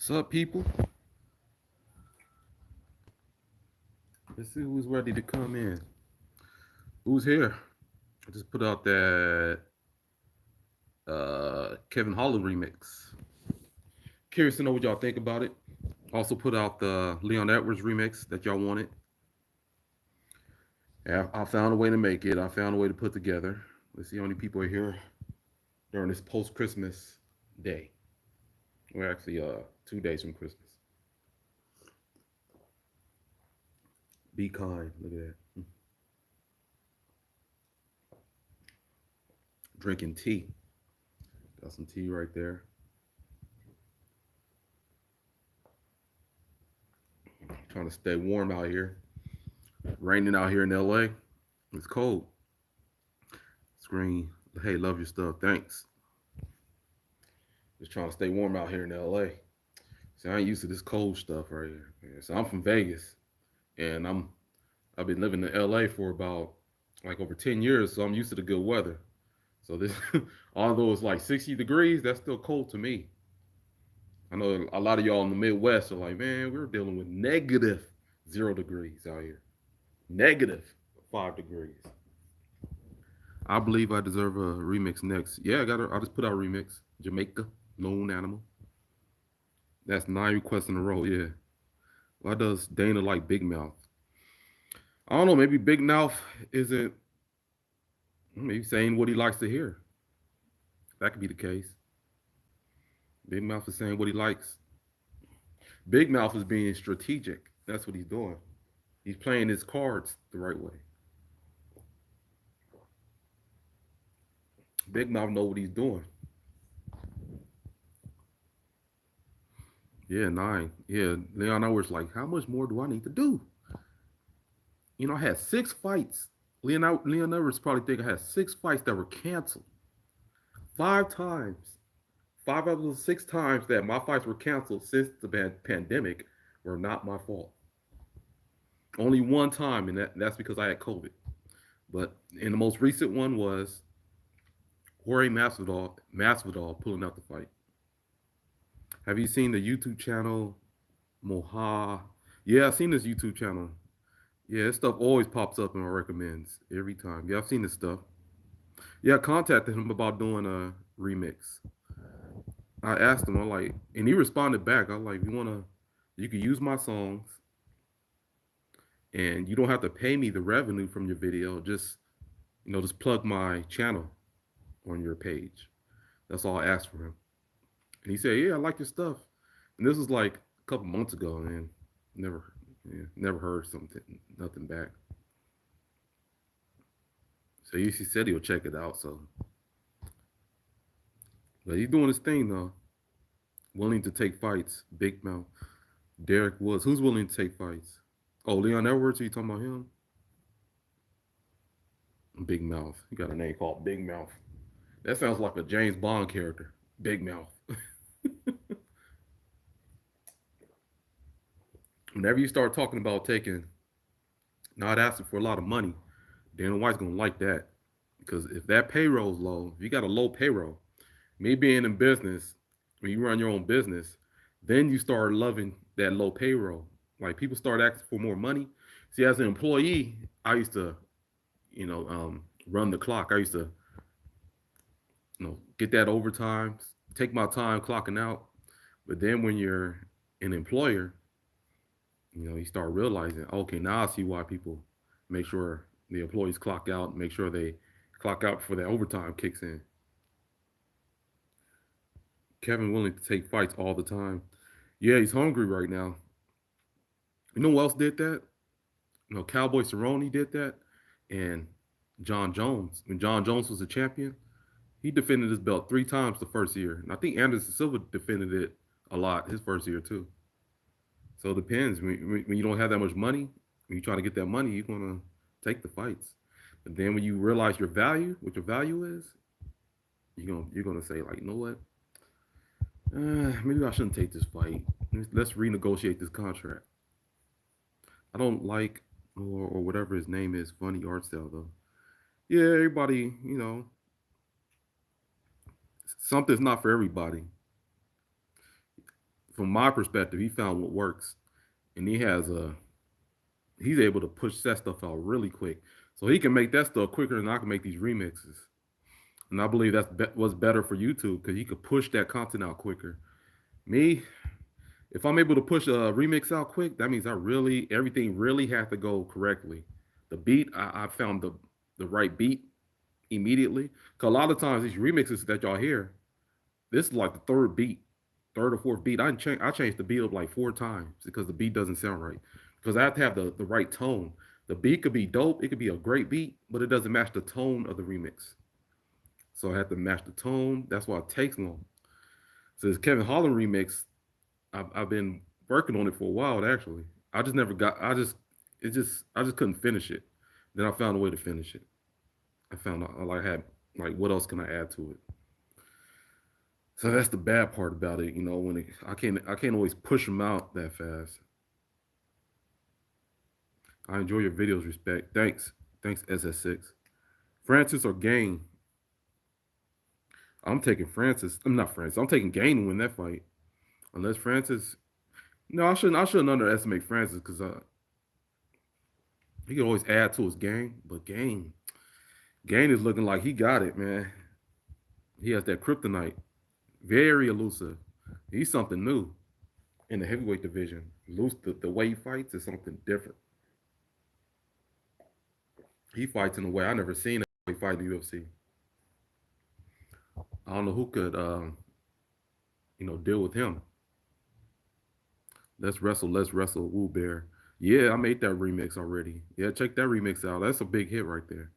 What's up, people? Let's see who's ready to come in. Who's here? I just put out that Kevin Holland remix. Curious to know what y'all think about it. Also put out the Leon Edwards remix that y'all wanted. Yeah, I found a way to make it. I found a way to put together. Let's see how many people are here during this post-Christmas day. We're actually 2 days from Christmas. Be kind. Look at that. Drinking tea. Got some tea right there. Trying to stay warm out here. Raining out here in LA. It's cold. Screen. Hey, love your stuff. Thanks. Just trying to stay warm out here in LA. See, I ain't used to this cold stuff right here. Yeah, so I'm from Vegas, and I've been living in LA for about like over 10 years, so I'm used to the good weather. So this, although it's like 60 degrees, that's still cold to me. I know a lot of y'all in the Midwest are like, man, we're dealing with negative 0 degrees out here, negative 5 degrees. I believe I deserve a remix next. Yeah, I just put out a remix. Jamaica, Lone Animal. That's 9 requests in a row. Yeah. Why does Dana like Big Mouth? I don't know. Maybe Big Mouth isn't maybe saying what he likes to hear. That could be the case. Big Mouth is saying what he likes. Big Mouth is being strategic. That's what he's doing. He's playing his cards the right way. Big Mouth know what he's doing. Yeah, 9. Yeah, Leon Edwards like, how much more do I need to do? You know, I had 6 fights. Leon Edwards probably think I had 6 fights that were canceled. 5 times. 5 out of the 6 times that my fights were canceled since the pandemic were not my fault. Only one time, and that's because I had COVID. But in the most recent one was Jorge Masvidal pulling out the fight. Have you seen the YouTube channel Moha? Yeah, I've seen this YouTube channel. Yeah, this stuff always pops up in my recommends every time. Yeah, I've seen this stuff. Yeah, I contacted him about doing a remix. I asked him, I'm like, and he responded back. I was like, you can use my songs, and you don't have to pay me the revenue from your video. Just plug my channel on your page. That's all I asked for him. And he said, yeah, I like your stuff. And this was like a couple months ago, and never heard nothing back. So he said he'll check it out. So, but he's doing his thing though. Willing to take fights. Big Mouth. Derek Woods. Who's willing to take fights? Oh, Leon Edwards. Are you talking about him? Big Mouth. He got a name called Big Mouth. That sounds like a James Bond character. Big Mouth. Whenever you start talking about not asking for a lot of money, Dana White's gonna like that. Because if that payroll's low, if you got a low payroll, me being in business, when you run your own business, then you start loving that low payroll. Like people start asking for more money. See, as an employee, I used to, run the clock. I used to, get that overtime, take my time clocking out. But then when you're an employer, you start realizing, okay, now I see why people make sure the employees clock out, make sure they clock out before that overtime kicks in. Kevin willing to take fights all the time. Yeah, he's hungry right now. You know who else did that? Cowboy Cerrone did that, and John Jones. When John Jones was a champion, he defended his belt 3 times the first year, and I think Anderson Silva defended it a lot his first year too. So it depends. When you don't have that much money, when you're trying to get that money, you're gonna take the fights. But then when you realize your value, what your value is, you're gonna say like, you know what? Maybe I shouldn't take this fight. Let's renegotiate this contract. I don't like or whatever his name is, funny art style though. Yeah, everybody, something's not for everybody. from my perspective, he found what works, and he's able to push that stuff out really quick. So he can make that stuff quicker than I can make these remixes. And I believe what's better for YouTube because he could push that content out quicker. Me, if I'm able to push a remix out quick, that means everything really has to go correctly. The beat, I found the right beat immediately. Cause a lot of times these remixes that y'all hear, this is like the third or fourth beat. I changed the beat up like 4 times because the beat doesn't sound right. Because I have to have the right tone. The beat could be dope, it could be a great beat, but it doesn't match the tone of the remix. So I have to match the tone. That's why it takes long. So this Kevin Holland remix, I've been working on it for a while actually. I just never got. I just couldn't finish it. Then I found a way to finish it. I found I like had like what else can I add to it? So that's the bad part about it, when I can't always push them out that fast. I enjoy your videos, respect. Thanks SS6. Francis or Gain? I'm taking Francis. I'm not Francis. I'm taking Gain to win that fight. Unless Francis, no, I shouldn't underestimate Francis because he can always add to his game. But Gain is looking like he got it, man. He has that kryptonite. Very elusive. He's something new in the heavyweight division. The way he fights is something different. He fights in a way I never seen a fight in the UFC. I don't know who could, deal with him. Let's wrestle. Woo Bear. Yeah, I made that remix already. Yeah, check that remix out. That's a big hit right there.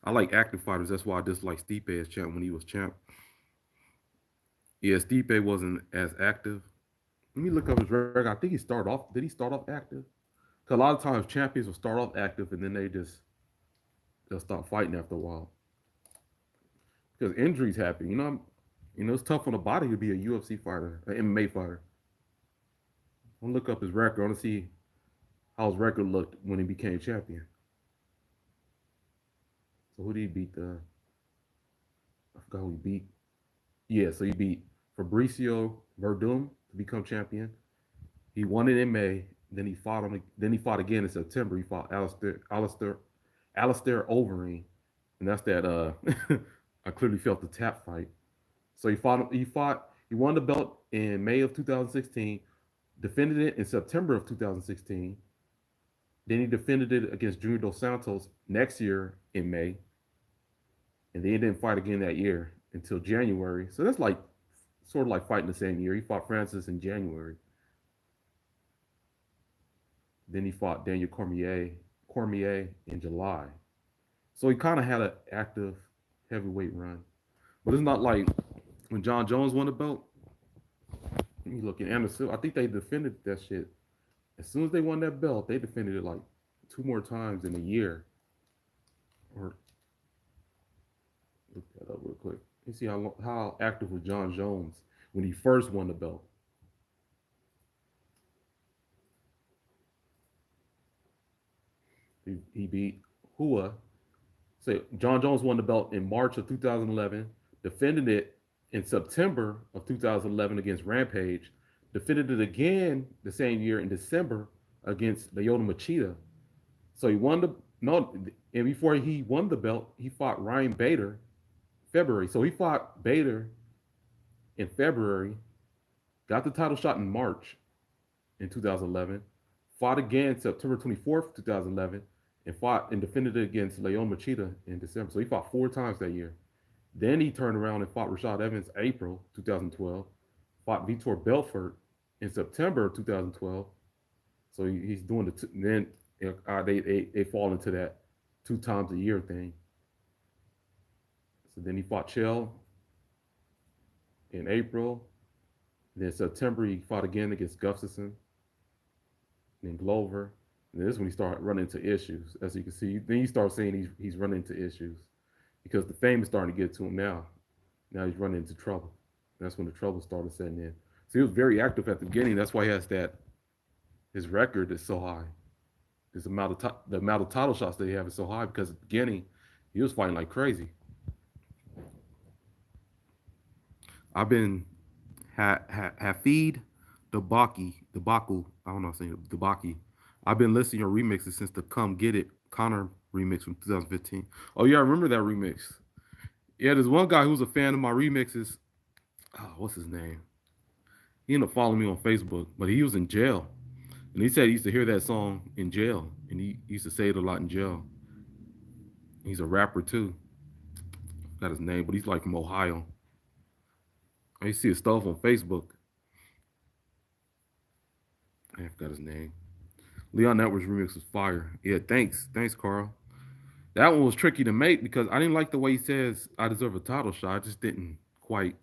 I like active fighters. That's why I dislike Stipe as champ when he was champ. Yeah, Stipe wasn't as active. Let me look up his record. I think he started off. Did he start off active? Because a lot of times champions will start off active and then they'll stop fighting after a while. Because injuries happen. It's tough on the body to be a UFC fighter, an MMA fighter. I'm gonna look up his record. I want to see how his record looked when he became champion. So who did he beat? I forgot who he beat. Yeah, so he beat Fabricio Verdum to become champion. He won it in May. Then he fought him. Then he fought again in September. He fought Alistair Overeem, and that's that. I clearly felt the tap fight. So he fought. He won the belt in May of 2016. Defended it in September of 2016. Then he defended it against Junior Dos Santos next year in May. And then he didn't fight again that year until January. So that's like sort of like fighting the same year. He fought Francis in January. Then he fought Daniel Cormier in July. So he kind of had an active heavyweight run. But it's not like when John Jones won the belt. You look at Anderson, I think they defended that shit. As soon as they won that belt, they defended it like 2 more times in a year. Or look that up real quick. You see how active was John Jones when he first won the belt. He beat Hua. So John Jones won the belt in March of 2011, defended it in September of 2011 against Rampage, defended it again the same year in December against Lyoto Machida. So he won and before he won the belt, he fought Ryan Bader February. So he fought Bader in February, got the title shot in March in 2011, fought again September 24th, 2011, and fought and defended it against Lyoto Machida in December. So he fought 4 times that year. Then he turned around and fought Rashad Evans April 2012, fought Vitor Belfort in September 2012. So he's doing then they fall into that 2 times a year thing. So then he fought Chael in April. Then September he fought again against Gustafsson, then Glover. And this is when he started running into issues, as you can see. Then you start seeing he's running into issues because the fame is starting to get to him now. Now he's running into trouble. That's when the trouble started setting in. So he was very active at the beginning. That's why he has his record is so high. The amount of title shots that he have is so high because at the beginning he was fighting like crazy. I've been Hafid Debaku. I don't know how to say it. Debaki. I've been listening to your remixes since the Come Get It Connor remix from 2015. Oh yeah, I remember that remix. Yeah, there's one guy who's a fan of my remixes. Oh, what's his name? He ended up following me on Facebook, but he was in jail. And he said he used to hear that song in jail. And he used to say it a lot in jail. He's a rapper too. Got his name, but he's like from Ohio. I used to see his stuff on Facebook. I forgot his name. Leon Edwards remix was fire. Yeah, thanks. Thanks, Carl. That one was tricky to make because I didn't like the way he says I deserve a title shot. I just didn't quite,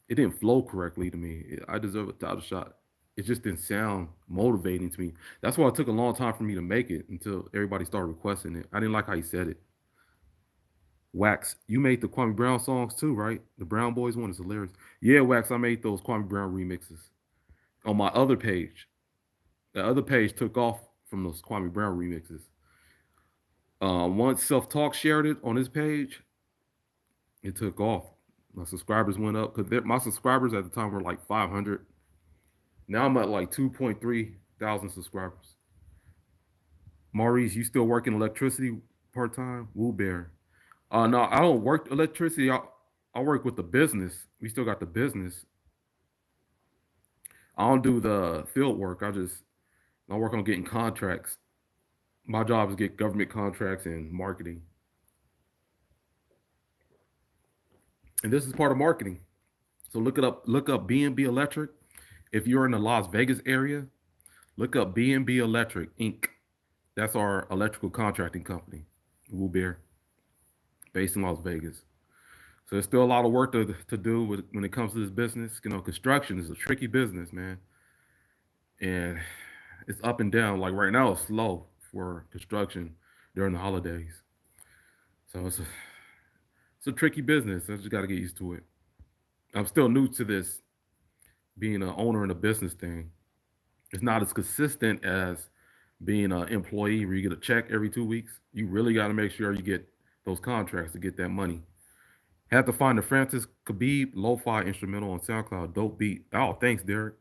it didn't flow correctly to me. I deserve a title shot. It just didn't sound motivating to me. That's why it took a long time for me to make it until everybody started requesting it. I didn't like how he said it. Wax, you made the Kwame Brown songs too, right? The Brown Boys one is hilarious. Yeah, Wax, I made those Kwame Brown remixes on my other page. The other page took off from those Kwame Brown remixes. Once Self Talk shared it on his page, it took off. My subscribers went up because my subscribers at the time were like 500. Now I'm at like 2.3 thousand subscribers. Maurice, you still working electricity part time? Woo Bear. No, I don't work electricity. I work with the business. We still got the business. I don't do the field work. I work on getting contracts. My job is get government contracts and marketing. And this is part of marketing. So look it up. Look up B&B Electric. If you're in the Las Vegas area, look up B&B Electric Inc. That's our electrical contracting company, Woo Bear, based in Las Vegas. So there's still a lot of work to do when it comes to this business. You know, construction is a tricky business, man, and it's up and down. Like right now, it's slow for construction during the holidays. So it's a tricky business. I just got to get used to it. I'm still new to this being an owner in a business thing. It's not as consistent as being an employee where you get a check every 2 weeks. You really got to make sure you get those contracts to get that money. Had to find the Francis Khabib lo-fi instrumental on SoundCloud. Dope beat. Oh, thanks, Derek.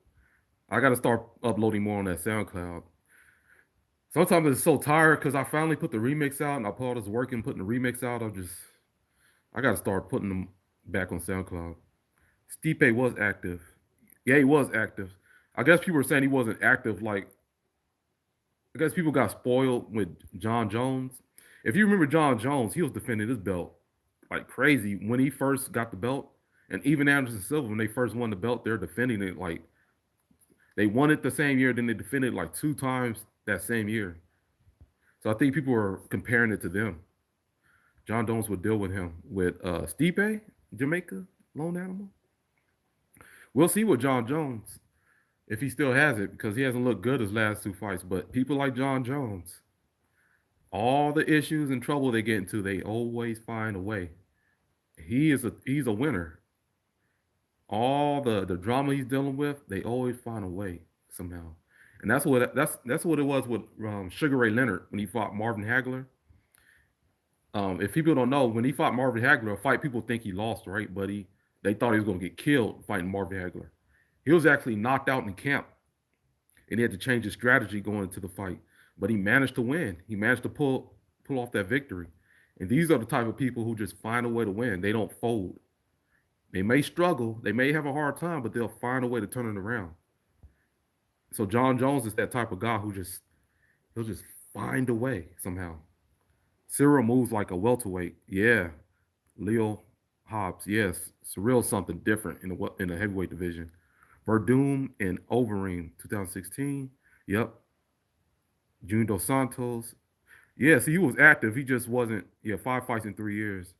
I got to start uploading more on that SoundCloud. Sometimes it's so tired because I finally put the remix out and I put all this work in putting the remix out. I got to start putting them back on SoundCloud. Stipe was active. Yeah, he was active. I guess people were saying he wasn't active. Like, I guess people got spoiled with John Jones. If you remember John Jones, he was defending his belt like crazy when he first got the belt. And even Anderson Silva, when they first won the belt, they're defending it like they won it the same year, then they defended it like 2 times that same year. So I think people were comparing it to them. John Jones would deal with him with Stipe, Jamaica, lone animal. We'll see with John Jones if he still has it because he hasn't looked good his last 2 fights. But people like John Jones, all the issues and trouble they get into, they always find a way. He's a winner. All the drama he's dealing with, they always find a way somehow. And that's what it was with Sugar Ray Leonard when he fought Marvin Hagler. If people don't know, when he fought Marvin Hagler, a fight people think he lost, right? But they thought he was going to get killed fighting Marvin Hagler. He was actually knocked out in camp, and he had to change his strategy going into the fight. But he managed to win. He managed to pull off that victory. And these are the type of people who just find a way to win. They don't fold. They may struggle, they may have a hard time, but they'll find a way to turn it around. So John Jones is that type of guy who he'll just find a way somehow. Cyril moves like a welterweight. Yeah. Leo Hobbs. Yes. Surreal something different in the heavyweight division. Verdum and Overeem, 2016. Yep. June Dos Santos. Yeah, see, he was active. He just wasn't, 5 fights in 3 years.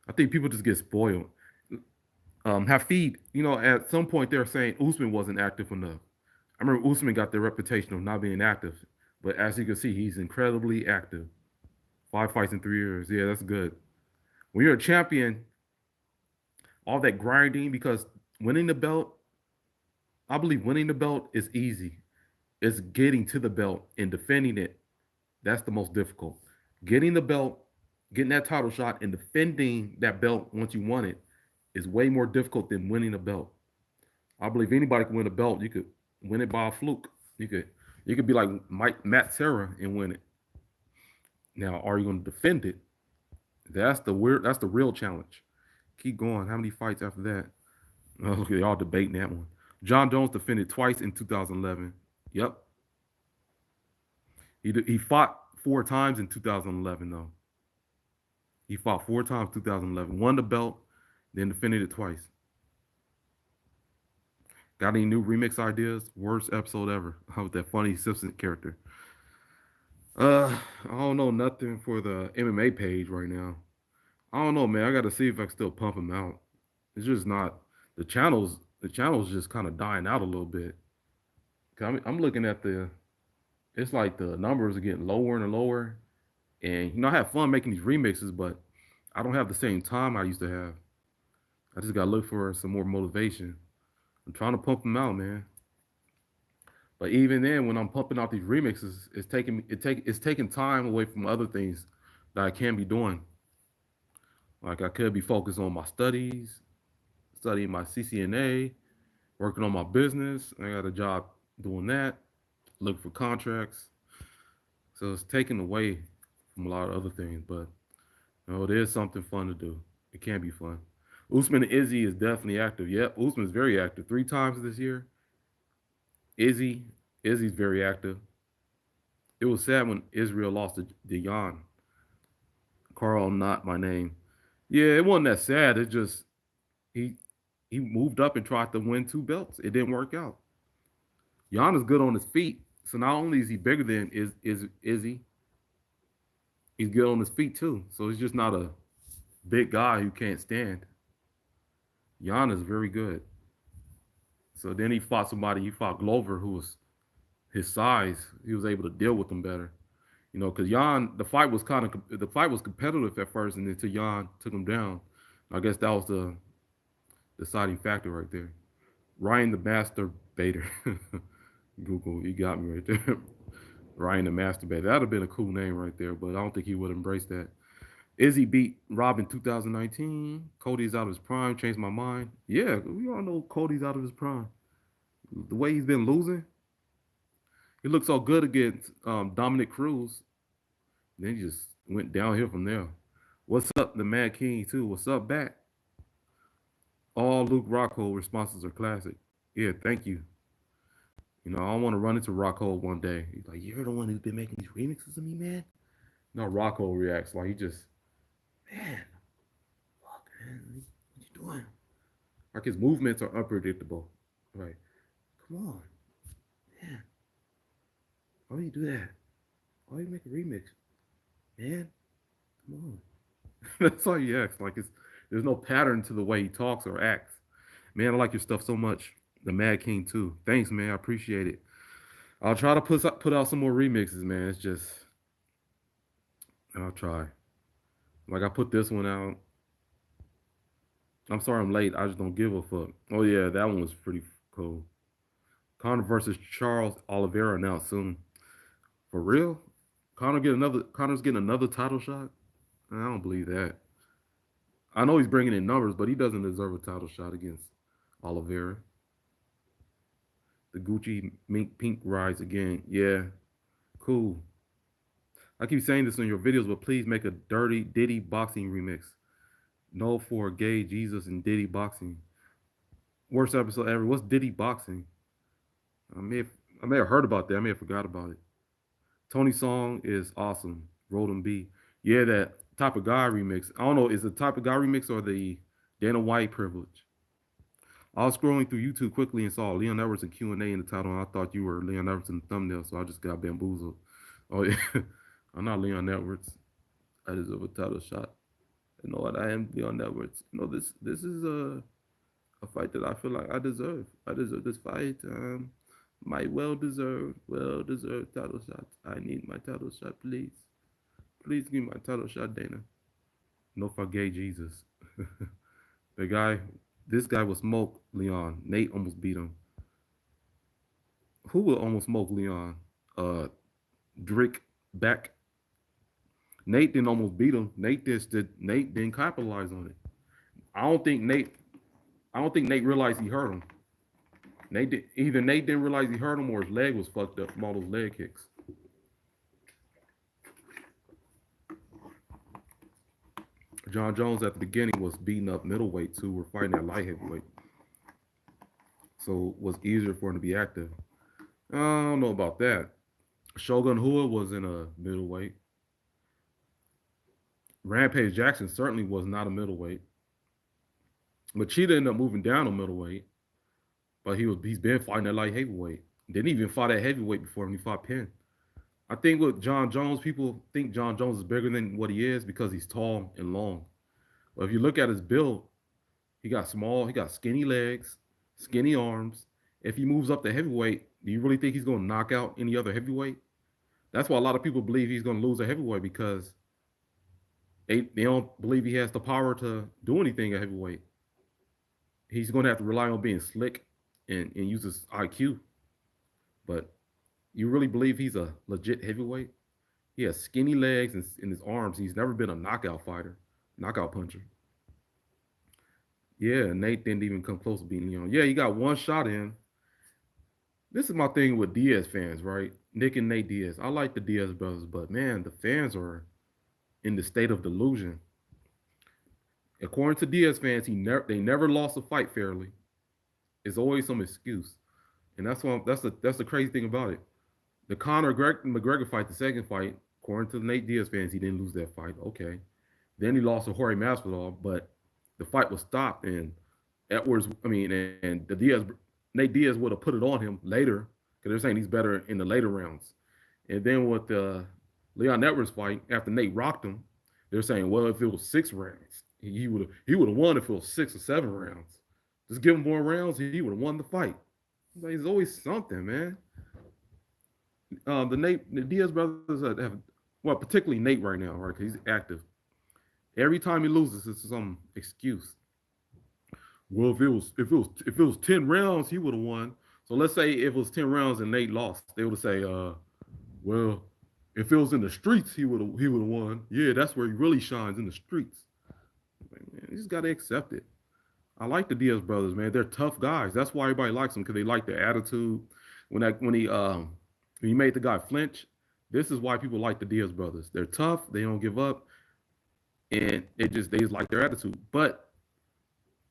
I think people just get spoiled. Hafid, at some point they're saying Usman wasn't active enough. I remember Usman got the reputation of not being active, but as you can see, he's incredibly active. 5 fights in 3 years. Yeah, that's good. When you're a champion, all that grinding, because winning the belt, I believe winning the belt is easy. It's getting to the belt and defending it. That's the most difficult. Getting the belt, getting that title shot, and defending that belt once you won it is way more difficult than winning a belt. I believe anybody can win a belt. You could win it by a fluke. You could you could be like Matt Serra and win it. Now, are you going to defend it? That's the real challenge. Keep going. How many fights after that? Oh, look, they all debating that one. John Jones defended twice in 2011. Yep, he fought 4 times in 2011 though. He fought 4 times in 2011. Won the belt, then defended it twice. Got any new remix ideas? Worst episode ever. How was that funny Simpson character? I don't know nothing for the MMA page right now. I don't know, man. I got to see if I can still pump them out. It's just not the channels. The channels just kind of dying out a little bit. I'm looking at the. It's like the numbers are getting lower and lower, and I have fun making these remixes, but I don't have the same time I used to have. I just gotta look for some more motivation. I'm trying to pump them out, man. But even then, when I'm pumping out these remixes, it's taking time away from other things that I can be doing. Like I could be focused on my studies, studying my CCNA, working on my business. I got a job doing that, look for contracts. So it's taken away from a lot of other things. But it is something fun to do. It can be fun. Usman and Izzy is definitely active. Yep, Usman's very active. 3 times this year. Izzy, Izzy's very active. It was sad when Israel lost to Dion. Carl, not my name. Yeah, it wasn't that sad. It's just he he moved up and tried to win 2 belts. It didn't work out. Jan is good on his feet. So not only is he bigger than Izzy, he's good on his feet too. So he's just not a big guy who can't stand. Jan is very good. So then he fought somebody. He fought Glover, who was his size. He was able to deal with him better. Because Jan, the fight was competitive at first, and then until Jan took him down. I guess that was the deciding factor right there. Ryan the Masturbator. Google, you got me right there. Ryan the Masturbator. That'd have been a cool name right there, but I don't think he would embrace that. Izzy beat Rob in 2019. Cody's out of his prime. Changed my mind. Yeah, we all know Cody's out of his prime. The way he's been losing, he looked so good against Dominic Cruz. Then he just went downhill from there. What's up, the Mad King too? What's up, back? All Luke Rockhold responses are classic. Yeah, thank you. I don't want to run into Rockhold one day. He's like, "You're the one who's been making these remixes of me, man." No, Rockhold reacts like he just, man, fuck, man, what you doing? Like his movements are unpredictable. Like, come on, man, why do you do that? Why do you make a remix, man? Come on. That's all he acts like. There's no pattern to the way he talks or acts. Man, I like your stuff so much. The Mad King too. Thanks, man. I appreciate it. I'll try to put out some more remixes, man. It's just I'll try. Like I put this one out. I'm sorry I'm late. I just don't give a fuck. Oh yeah, that one was pretty cool. Conor versus Charles Oliveira now soon. For real? Conor's getting another title shot? I don't believe that. I know he's bringing in numbers, but he doesn't deserve a title shot against Oliveira. The Gucci Mink Pink rise again. Yeah, cool. I keep saying this in your videos, but please make a dirty Diddy boxing remix. No for gay Jesus and Diddy boxing. Worst episode ever. What's Diddy boxing? I may have heard about that. I may have forgot about it. Tony's song is awesome. Roll B. Yeah, that Type of Guy remix. I don't know, is it Type of Guy remix or the Dana White privilege? I was scrolling through YouTube quickly and saw Leon Edwards and Q&A in the title, and I thought you were Leon Edwards in the thumbnail, so I just got bamboozled. Oh yeah, I'm not Leon Edwards. I deserve a title shot. You know what? I am Leon Edwards. This is a fight that I feel like I deserve. I deserve this fight. My well-deserved title shot. I need my title shot, please. Please give me my title shot, Dana. No for gay Jesus. This guy will smoke Leon. Nate almost beat him. Who will almost smoke Leon? Drick back. Nate didn't almost beat him. Nate didn't capitalize on it. I don't think Nate realized he hurt him. Either Nate didn't realize he hurt him or his leg was fucked up from all those leg kicks. John Jones at the beginning was beating up middleweights who were fighting at light heavyweight, so it was easier for him to be active. I don't know about that. Shogun Hua was in a middleweight. Rampage Jackson certainly was not a middleweight. Machida ended up moving down to middleweight, but he's been fighting at light heavyweight. Didn't even fight at heavyweight before when he fought Penn. I think with John Jones, people think John Jones is bigger than what he is because he's tall and long. But if you look at his build, he got skinny legs, skinny arms. If he moves up to heavyweight, do you really think he's going to knock out any other heavyweight? That's why a lot of people believe he's going to lose a heavyweight because they don't believe he has the power to do anything at heavyweight. He's going to have to rely on being slick and use his IQ. But you really believe he's a legit heavyweight? He has skinny legs and in his arms. He's never been a knockout fighter, knockout puncher. Yeah, Nate didn't even come close to beating Leon. Yeah, he got one shot in. This is my thing with Diaz fans, right? Nick and Nate Diaz. I like the Diaz brothers, but man, the fans are in the state of delusion. According to Diaz fans, they never lost a fight fairly. It's always some excuse, and that's the crazy thing about it. The Conor McGregor fight, the second fight, according to the Nate Diaz fans, he didn't lose that fight. Okay, then he lost to Jorge Masvidal, but the fight was stopped, and and Nate Diaz would have put it on him later because they're saying he's better in the later rounds. And then with the Leon Edwards fight, after Nate rocked him, they're saying, well, if it was 6 rounds, he would have won if it was 6 or 7 rounds. Just give him more rounds, he would have won the fight. There's always something, man. The Diaz brothers have, well, particularly Nate right now, right? Because he's active. Every time he loses, it's some excuse. Well, if it was 10 rounds, he would have won. So let's say if it was 10 rounds and Nate lost, they would say, well, if it was in the streets, he would have won. Yeah, that's where he really shines, in the streets. Man, you just gotta accept it. I like the Diaz brothers, man. They're tough guys. That's why everybody likes them, because they like their attitude. When he made the guy flinch, this is why people like the Diaz brothers. They're tough. They don't give up, and they just like their attitude. But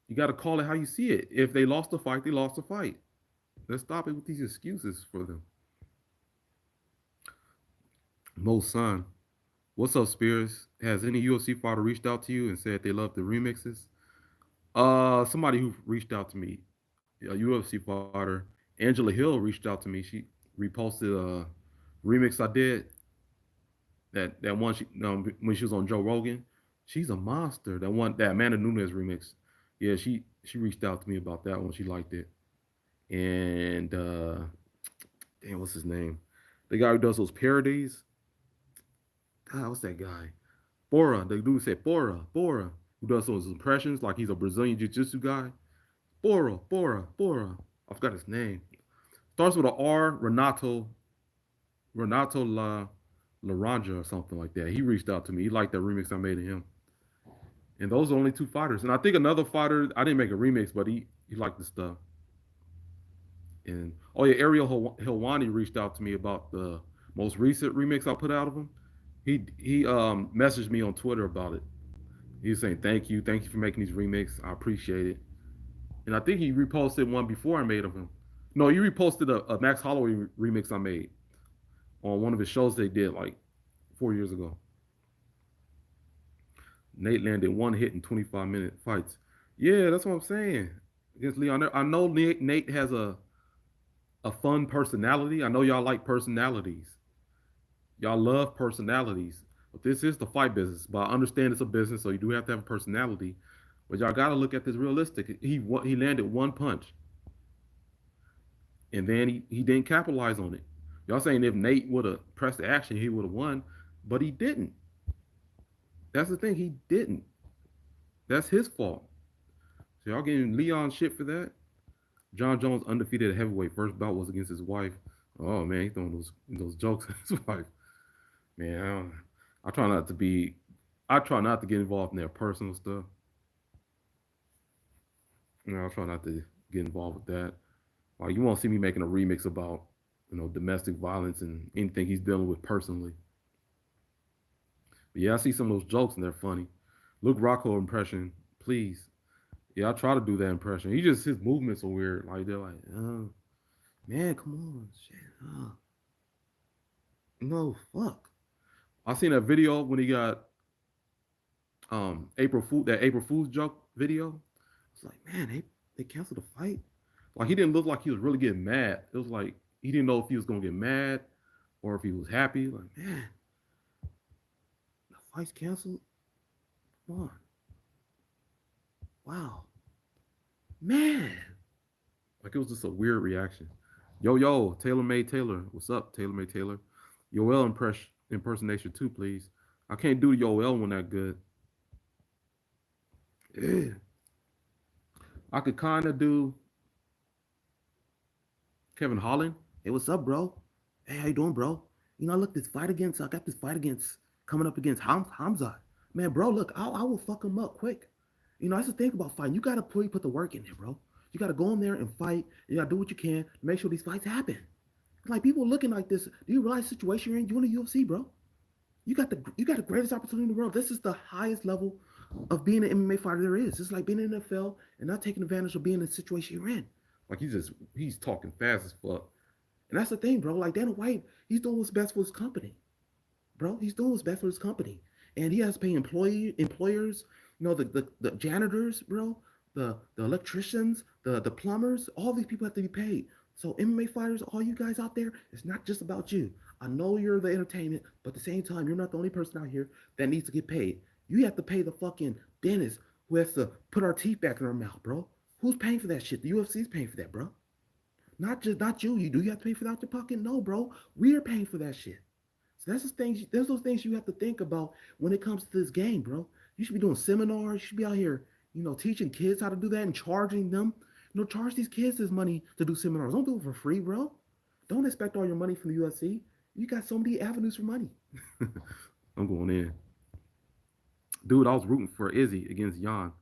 you got to call it how you see it. If they lost the fight, they lost the fight. Let's stop it with these excuses for them. Mo Son, what's up, Spears? Has any UFC fighter reached out to you and said they love the remixes? Somebody who reached out to me, a UFC fighter, Angela Hill reached out to me. She reposted a remix I did. That one when she was on Joe Rogan. She's a monster. That Amanda Nunes remix. Yeah, she reached out to me about that one. She liked it. And damn, what's his name? The guy who does those parodies. God, what's that guy? Bora. The dude said Bora, who does those impressions like he's a Brazilian jiu-jitsu guy. Bora. I forgot his name. Starts with an R. Renato Laranja or something like that. He reached out to me. He liked that remix I made of him. And those are only 2 fighters. And I think another fighter, I didn't make a remix, but he liked the stuff. And oh yeah, Ariel Helwani reached out to me about the most recent remix I put out of him. He messaged me on Twitter about it. He was saying thank you for making these remixes. I appreciate it. And I think he reposted one before I made of him. No, he reposted a Max Holloway remix I made on one of his shows they did like 4 years ago. Nate landed 1 hit in 25-minute fights. Yeah, that's what I'm saying. Against Leon, I know Nate has a fun personality. I know y'all like personalities. Y'all love personalities. But this is the fight business. But I understand it's a business, so you do have to have a personality. But y'all got to look at this realistic. He landed 1 punch. And then he didn't capitalize on it. Y'all saying if Nate would have pressed the action, he would have won. But he didn't. That's the thing. He didn't. That's his fault. So y'all getting Leon shit for that? John Jones undefeated at heavyweight. First bout was against his wife. Oh man, he's throwing those jokes at his wife. Man, I try not to get involved in their personal stuff. I try not to get involved with that. Like you won't see me making a remix about, domestic violence and anything he's dealing with personally. But yeah, I see some of those jokes and they're funny. Luke Rocco impression, please. Yeah, I try to do that impression. He just his movements are weird. Like they're like, man, come on, shit. No, fuck. I seen that video when he got April Fool's joke video. It's like, man, they canceled the fight. Like he didn't look like he was really getting mad. It was like he didn't know if he was gonna get mad or if he was happy. Like, man, the fight's canceled. Come on. Wow. Man. Like it was just a weird reaction. Yo, Taylor Made Taylor. What's up, Taylor Made Taylor? Yoel impersonation too, please. I can't do the Yoel one that good. Yeah. I could kind of do Kevin Holland. Hey, what's up, bro? Hey, how you doing, bro? I got this fight against coming up against Hamza. Man, bro, look, I will fuck him up quick. That's the thing about fighting. You gotta put the work in there, bro. You gotta go in there and fight. You gotta do what you can to make sure these fights happen. Like people looking like this. Do you realize the situation you're in? You in the UFC, bro. You got the greatest opportunity in the world. This is the highest level of being an MMA fighter there is. It's like being in the NFL and not taking advantage of being in the situation you're in. Like he's talking fast as fuck. And that's the thing, bro. Like Dana White, he's doing what's best for his company. Bro, he's doing what's best for his company. And he has to pay employers, the janitors, bro, the electricians, the plumbers, all these people have to be paid. So MMA fighters, all you guys out there, it's not just about you. I know you're the entertainment, but at the same time, you're not the only person out here that needs to get paid. You have to pay the fucking dentist who has to put our teeth back in our mouth, bro. Who's paying for that shit? The UFC's paying for that, bro. Not you. Do you have to pay for that out your pocket? No, bro. We are paying for that shit. So there's those things you have to think about when it comes to this game, bro. You should be doing seminars. You should be out here, teaching kids how to do that and charging them. Charge these kids this money to do seminars. Don't do it for free, bro. Don't expect all your money from the UFC. You got so many avenues for money. I'm going in. Dude, I was rooting for Izzy against Jan.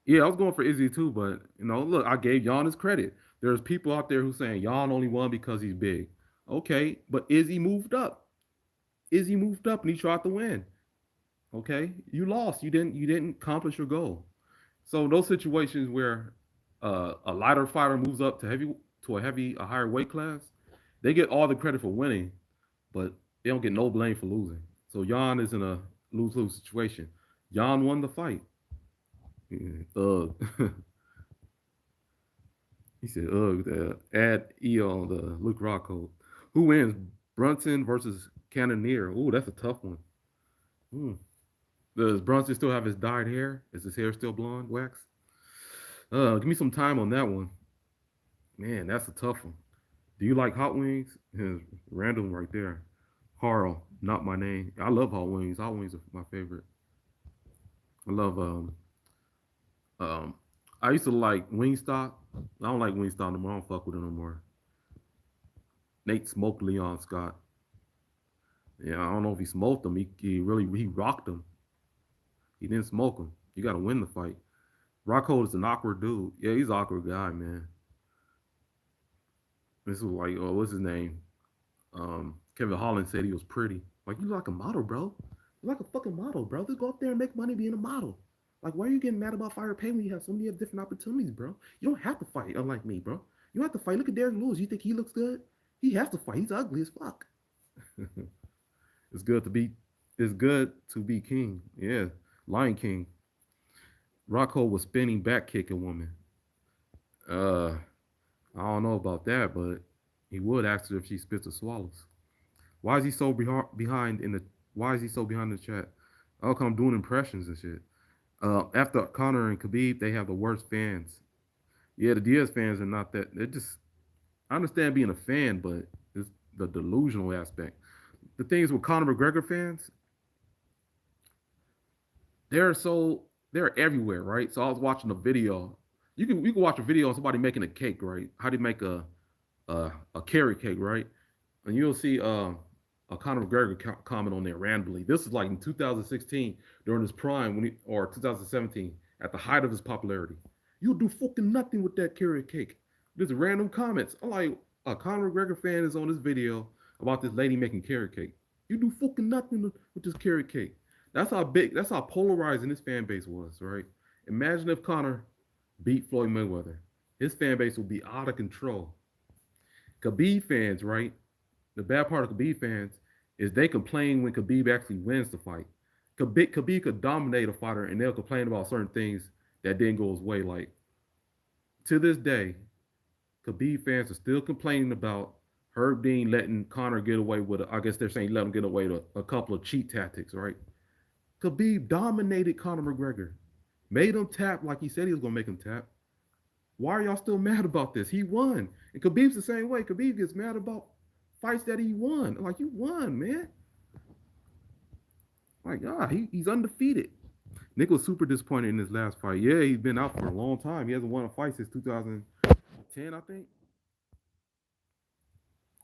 Yeah, I was going for Izzy too, but look, I gave Jan his credit. There's people out there who saying Jan only won because he's big. Okay, but Izzy moved up. Izzy moved up and he tried to win. Okay, you lost. You didn't accomplish your goal. So those situations where a lighter fighter moves up to a higher weight class, they get all the credit for winning, but they don't get no blame for losing. So Jan is in a lose-lose situation. Jan won the fight. He said, add E on the Luke Rocco. Who wins? Brunson versus Cannonier. Ooh, that's a tough one. Does Brunson still have his dyed hair? Is his hair still blonde, wax? Give me some time on that one. Man, that's a tough one. Do you like hot wings? Random right there. Harl, not my name. I love hot wings. Hot wings are my favorite. I love I used to like Wingstop. I don't like Wingstop no more. I don't fuck with it no more. Nate smoked Leon Scott. Yeah, I don't know if he smoked him. He rocked him. He didn't smoke him. You got to win the fight. Rocco is an awkward dude. Yeah, he's an awkward guy, man. This was like, what's his name? Kevin Holland said he was pretty. Like, you like a model, bro. You like a fucking model, bro. Just go up there and make money being a model. Like, why are you getting mad about fire pay when you have so many different opportunities, bro? You don't have to fight, unlike me, bro. You don't have to fight. Look at Derek Lewis. You think he looks good? He has to fight. He's ugly as fuck. It's good to be king. Yeah. Lion King. Rocco was spinning back kicking woman. I don't know about that, but he would ask her if she spits or swallows. Why is he so behind in the chat? Oh, come doing impressions and shit. After Conor and Khabib, they have the worst fans. Yeah, the Diaz fans are not that. They're just. I understand being a fan, but it's the delusional aspect. The things with Conor McGregor fans, they're everywhere, right? So I was watching a video. You can watch a video of somebody making a cake, right? How do you make a carrot cake, right? And you'll see a Conor McGregor comment on there randomly. This is like in 2016 during his prime or 2017 at the height of his popularity. You'll do fucking nothing with that carrot cake. Just random comments. I'm like, a Conor McGregor fan is on this video about this lady making carrot cake. You do fucking nothing with this carrot cake. That's how polarizing this fan base was, right? Imagine if Conor beat Floyd Mayweather. His fan base would be out of control. Khabib fans, right? The bad part of Khabib fans is they complain when Khabib actually wins the fight. Khabib could dominate a fighter and they'll complain about certain things that didn't go his way. Like to this day, Khabib fans are still complaining about Herb Dean letting Conor get away with, I guess they're saying let him get away with a couple of cheat tactics, right? Khabib dominated Conor McGregor, made him tap like he said he was going to make him tap. Why are y'all still mad about this? He won. And Khabib's the same way. Khabib gets mad about fights that he won. Like, you won, man. Like, he's undefeated. Nick was super disappointed in his last fight. Yeah, he's been out for a long time. He hasn't won a fight since 2010, I think.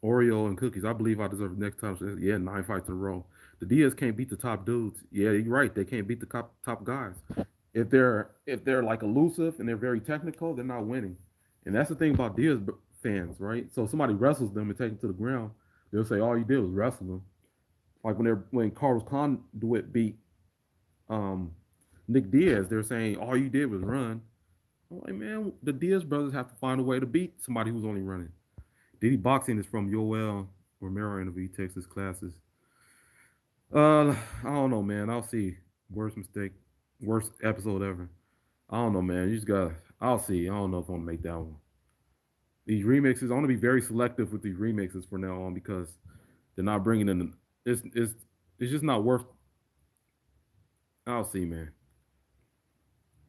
Oreo and cookies. I believe I deserve the next time. Yeah, 9 fights in a row. The Diaz can't beat the top dudes. Yeah, you're right. They can't beat the top guys. If they're like elusive and they're very technical, they're not winning. And that's the thing about Diaz fans, right? So if somebody wrestles them and takes them to the ground, they'll say all you did was wrestle them. Like when Carlos Conduit beat um, Nick Diaz, they're saying all you did was run. I'm like, man, the Diaz brothers have to find a way to beat somebody who's only running. Diddy Boxing is from Yoel Romero interview. He takes his classes. I don't know, man. I'll see. Worst mistake, worst episode ever. I don't know, man. You just got. I'll see. I don't know if I'm gonna make that one. These remixes, I want to be very selective with these remixes for now on because they're not bringing in. It's just not worth. I'll see, man.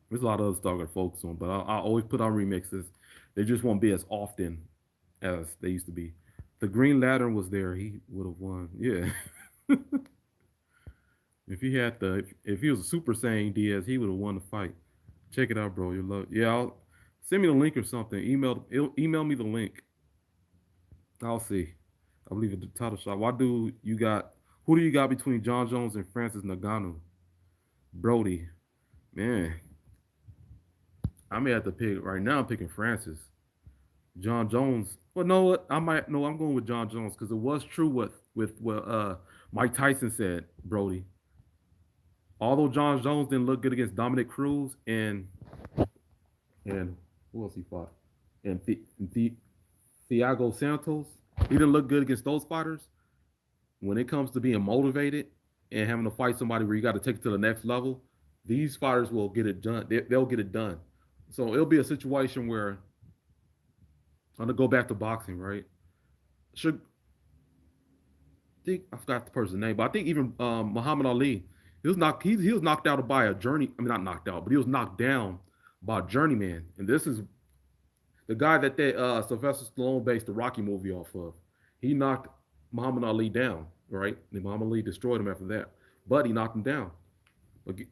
There's a lot of other stuff I got to focus on, but I always put on remixes. They just won't be as often as they used to be. The Green Lantern was there, he would have won. Yeah. If he was a Super Saiyan Diaz, he would have won the fight. Check it out, bro. You love. Yeah, send me the link or something. Email me the link. I'll see. I believe it's the title shot. Who do you got between John Jones and Francis Ngannou? Brody. Man. I may have to pick right now. I'm picking Francis. John Jones. Well, no, what I might no. I'm going with John Jones because it was true what Mike Tyson said. Brody. Although John Jones didn't look good against Dominic Cruz and who else he fought and Thiago Santos, he didn't look good against those fighters. When it comes to being motivated and having to fight somebody where you got to take it to the next level, these fighters will get it done. They'll get it done. So it'll be a situation where I'm gonna go back to boxing, right? Should think I forgot the person's name, but I think even Muhammad Ali, he was knocked out by a journey. I mean, not knocked out, but he was knocked down by a journeyman. And this is the guy that Sylvester Stallone based the Rocky movie off of. He knocked Muhammad Ali down, right? And Muhammad Ali destroyed him after that, but he knocked him down.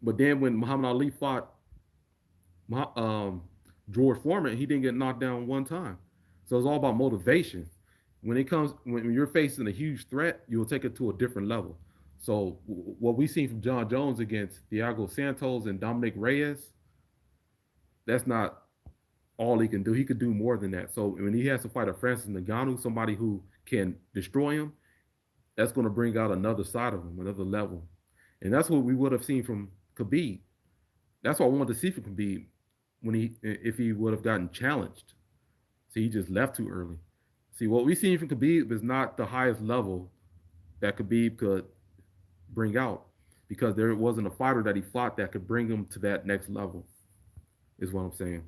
But then when Muhammad Ali fought George Foreman, he didn't get knocked down one time. So it's all about motivation. When you're facing a huge threat, you'll take it to a different level. So what we seen from John Jones against Thiago Santos and Dominic Reyes, that's not all he can do. He could do more than that. So when he has to fight a Francis Ngannou, somebody who can destroy him, that's going to bring out another side of him, another level. And that's what we would have seen from Khabib. That's what I wanted to see from Khabib if he would have gotten challenged. See, he just left too early. See, what we seen from Khabib is not the highest level that Khabib could bring out because there wasn't a fighter that he fought that could bring him to that next level, is what I'm saying.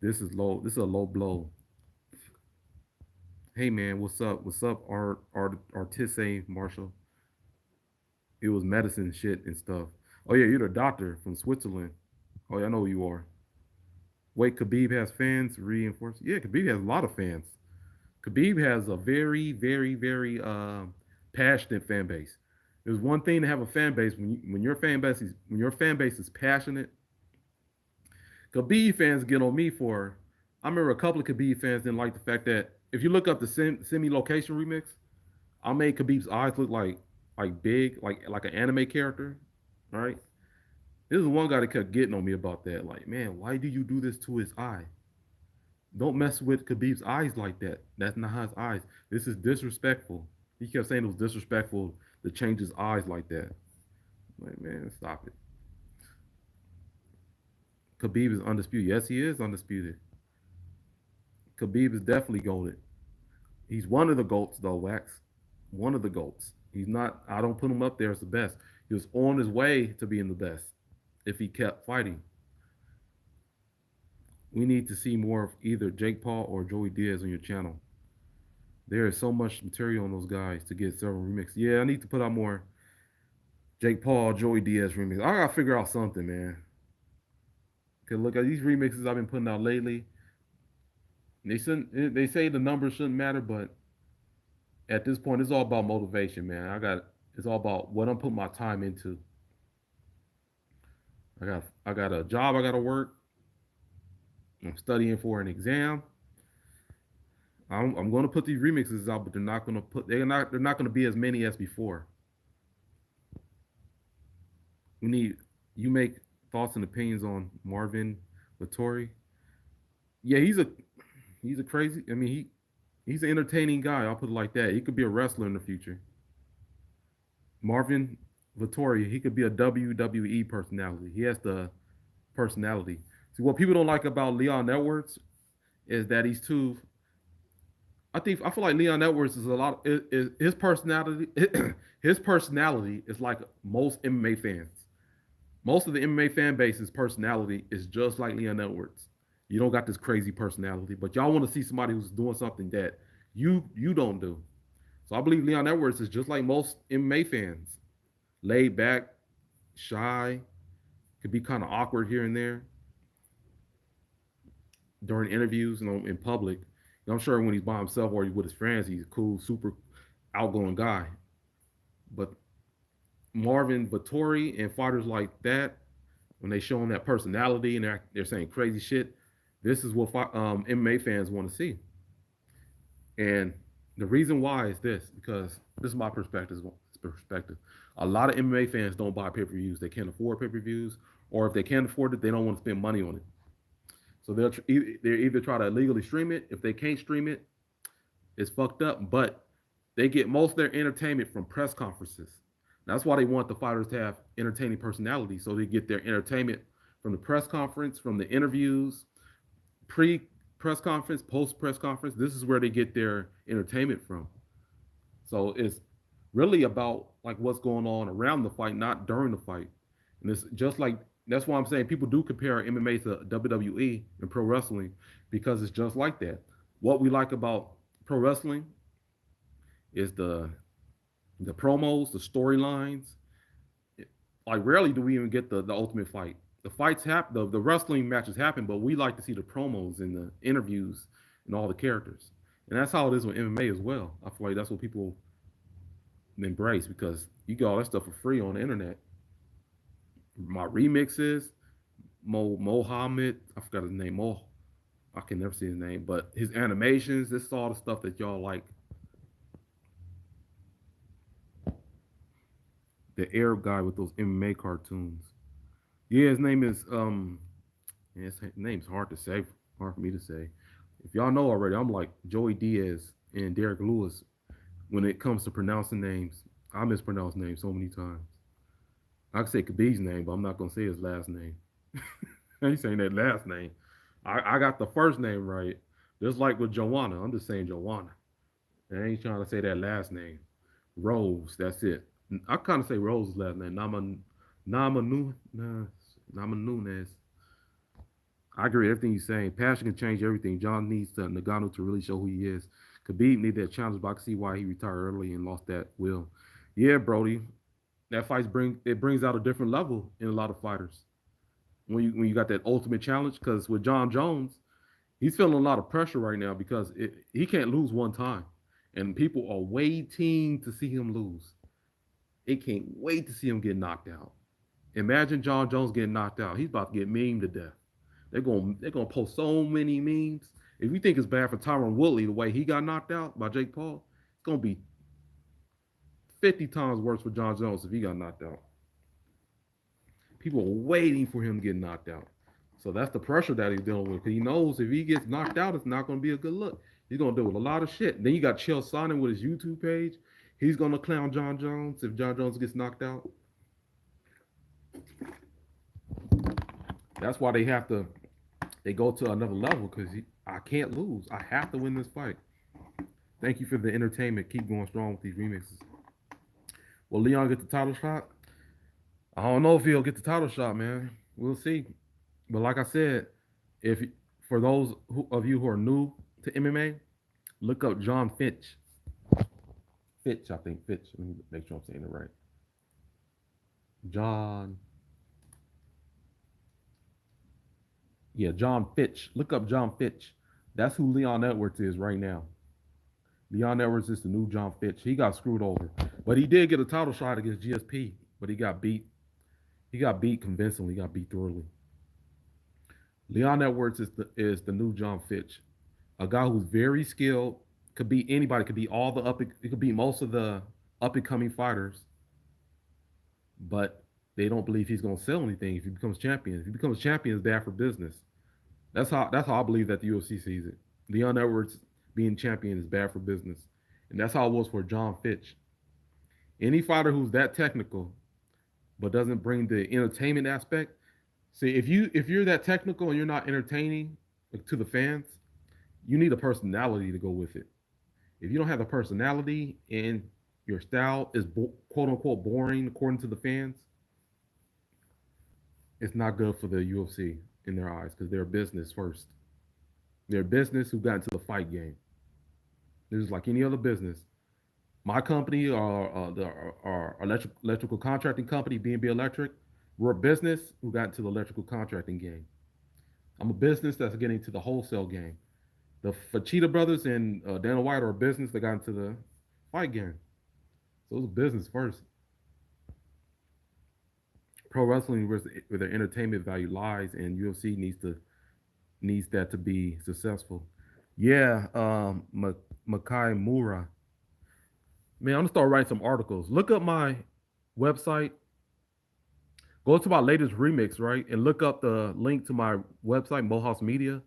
This is low. This is a low blow. Hey, man, what's up? What's up, Artisse Marshall? It was medicine shit and stuff. Oh, yeah, you're the doctor from Switzerland. Oh, yeah, I know who you are. Wait, Khabib has fans reinforced? Yeah, Khabib has a lot of fans. Khabib has a very, very, very passionate fan base. There's one thing to have a fan base when your fan base is passionate. Khabib fans get on me for. I remember a couple of Khabib fans didn't like the fact that if you look up the semi-location remix, I made Khabib's eyes look like big, like an anime character, right? This is one guy that kept getting on me about that. Like, man, why do you do this to his eye? Don't mess with Khabib's eyes like that. That's not his eyes. This is disrespectful. He kept saying it was disrespectful to change his eyes like that. Like, man, stop it. Khabib is undisputed. Yes, he is undisputed. Khabib is definitely goated. He's one of the goats, though, Wax. One of the goats. He's not, I don't put him up there as the best. He was on his way to being the best if he kept fighting. We need to see more of either Jake Paul or Joey Diaz on your channel. There is so much material on those guys to get several remixes. Yeah, I need to put out more Jake Paul, Joey Diaz remixes. I gotta figure out something, man. Cause look at these remixes I've been putting out lately. They shouldn't. They say the numbers shouldn't matter, but at this point, it's all about motivation, man. It's all about what I'm putting my time into. I got a job I got to work. I'm studying for an exam. I'm going to put these remixes out, but they're not going to be as many as before. We need you make thoughts and opinions on Marvin Vittori. Yeah, he's a crazy. I mean, he's an entertaining guy. I'll put it like that. He could be a wrestler in the future. Marvin Vittori, he could be a WWE personality. He has the personality. See, what people don't like about Leon Edwards is that he's too. I feel like Leon Edwards is a lot. His personality. His personality is like most MMA fans. Most of the MMA fan base's personality is just like Leon Edwards. You don't got this crazy personality, but y'all want to see somebody who's doing something that you don't do. So I believe Leon Edwards is just like most MMA fans, laid back, shy, could be kind of awkward here and there during interviews, in public. I'm sure when he's by himself or he's with his friends, he's a cool, super outgoing guy. But Marvin Vittori and fighters like that, when they show him that personality and they're saying crazy shit, this is what MMA fans want to see. And the reason why is this, because this is my perspective. A lot of MMA fans don't buy pay-per-views. They can't afford pay-per-views, or if they can't afford it, they don't want to spend money on it. So they'll either try to illegally stream it. If they can't stream it, it's fucked up. But they get most of their entertainment from press conferences. That's why they want the fighters to have entertaining personality, so they get their entertainment from the press conference, from the interviews, pre-press conference, post-press conference. This is where they get their entertainment from. So it's really about like what's going on around the fight, not during the fight. And it's just like that's why I'm saying people do compare MMA to WWE and pro wrestling because it's just like that. What we like about pro wrestling is the promos, the storylines. Like rarely do we even get the ultimate fight. The fights happen, the wrestling matches happen, but we like to see the promos and the interviews and all the characters. And that's how it is with MMA as well. I feel like that's what people embrace because you get all that stuff for free on the internet. My remixes, Mohammed, I forgot his name, I can never see his name, but his animations, this is all the stuff that y'all like. The Arab guy with those MMA cartoons. Yeah, his name is his name's hard to say, hard for me to say. If y'all know already, I'm like Joey Diaz and Derek Lewis when it comes to pronouncing names. I mispronounce names so many times. I can say Khabib's name, but I'm not gonna say his last name. I ain't saying that last name. I got the first name right. Just like with Joanna, I'm just saying Joanna. I ain't trying to say that last name. Rose, that's it. I kind of say Rose's last name. Nama Nunes. I agree with everything he's saying. Passion can change everything. John needs Nagano to really show who he is. Khabib needed that challenge, but I can see why he retired early and lost that will. Yeah, Brody. That brings out a different level in a lot of fighters. When you got that ultimate challenge, because with John Jones, he's feeling a lot of pressure right now because he can't lose one time. And people are waiting to see him lose. They can't wait to see him get knocked out. Imagine John Jones getting knocked out. He's about to get memed to death. They're gonna post so many memes. If you think it's bad for Tyron Woodley the way he got knocked out by Jake Paul, it's gonna be 50 times worse for John Jones if he got knocked out. People are waiting for him to get knocked out. So that's the pressure that he's dealing with. Because he knows if he gets knocked out, it's not going to be a good look. He's going to deal with a lot of shit. Then you got Chael Sonnen with his YouTube page. He's going to clown John Jones if John Jones gets knocked out. That's why they go to another level because I can't lose. I have to win this fight. Thank you for the entertainment. Keep going strong with these remixes. Will Leon get the title shot? I don't know if he'll get the title shot, man. We'll see. But like I said, if for those of you who are new to MMA, look up John Fitch. Fitch, I think. Fitch. Let me make sure I'm saying it right. John Fitch. Look up John Fitch. That's who Leon Edwards is right now. Leon Edwards is the new John Fitch. He got screwed over. But he did get a title shot against GSP. But he got beat. He got beat convincingly. He got beat thoroughly. Leon Edwards is the new John Fitch. A guy who's very skilled. Could be anybody. Could be all the it could be most of the up and coming fighters. But they don't believe he's going to sell anything if he becomes champion. If he becomes champion, it's bad for business. That's how I believe that the UFC sees it. Leon Edwards being champion is bad for business. And that's how it was for John Fitch. Any fighter who's that technical but doesn't bring the entertainment aspect. See, if you're that technical and you're not entertaining to the fans, you need a personality to go with it. If you don't have a personality and your style is quote unquote boring according to the fans, it's not good for the UFC in their eyes because they're a business first. They're a business who got into the fight game. This is like any other business. My company, our electrical contracting company, B&B Electric, we're a business who got into the electrical contracting game. I'm a business that's getting into the wholesale game. The Fachita brothers and Dana White are a business that got into the fight game. So it was a business first. Pro wrestling, where the entertainment value lies, and UFC needs that to be successful. Yeah, Makai Mura. Man, I'm gonna start writing some articles. Look up my website. Go to my latest remix, right? And look up the link to my website, Mohouse Media,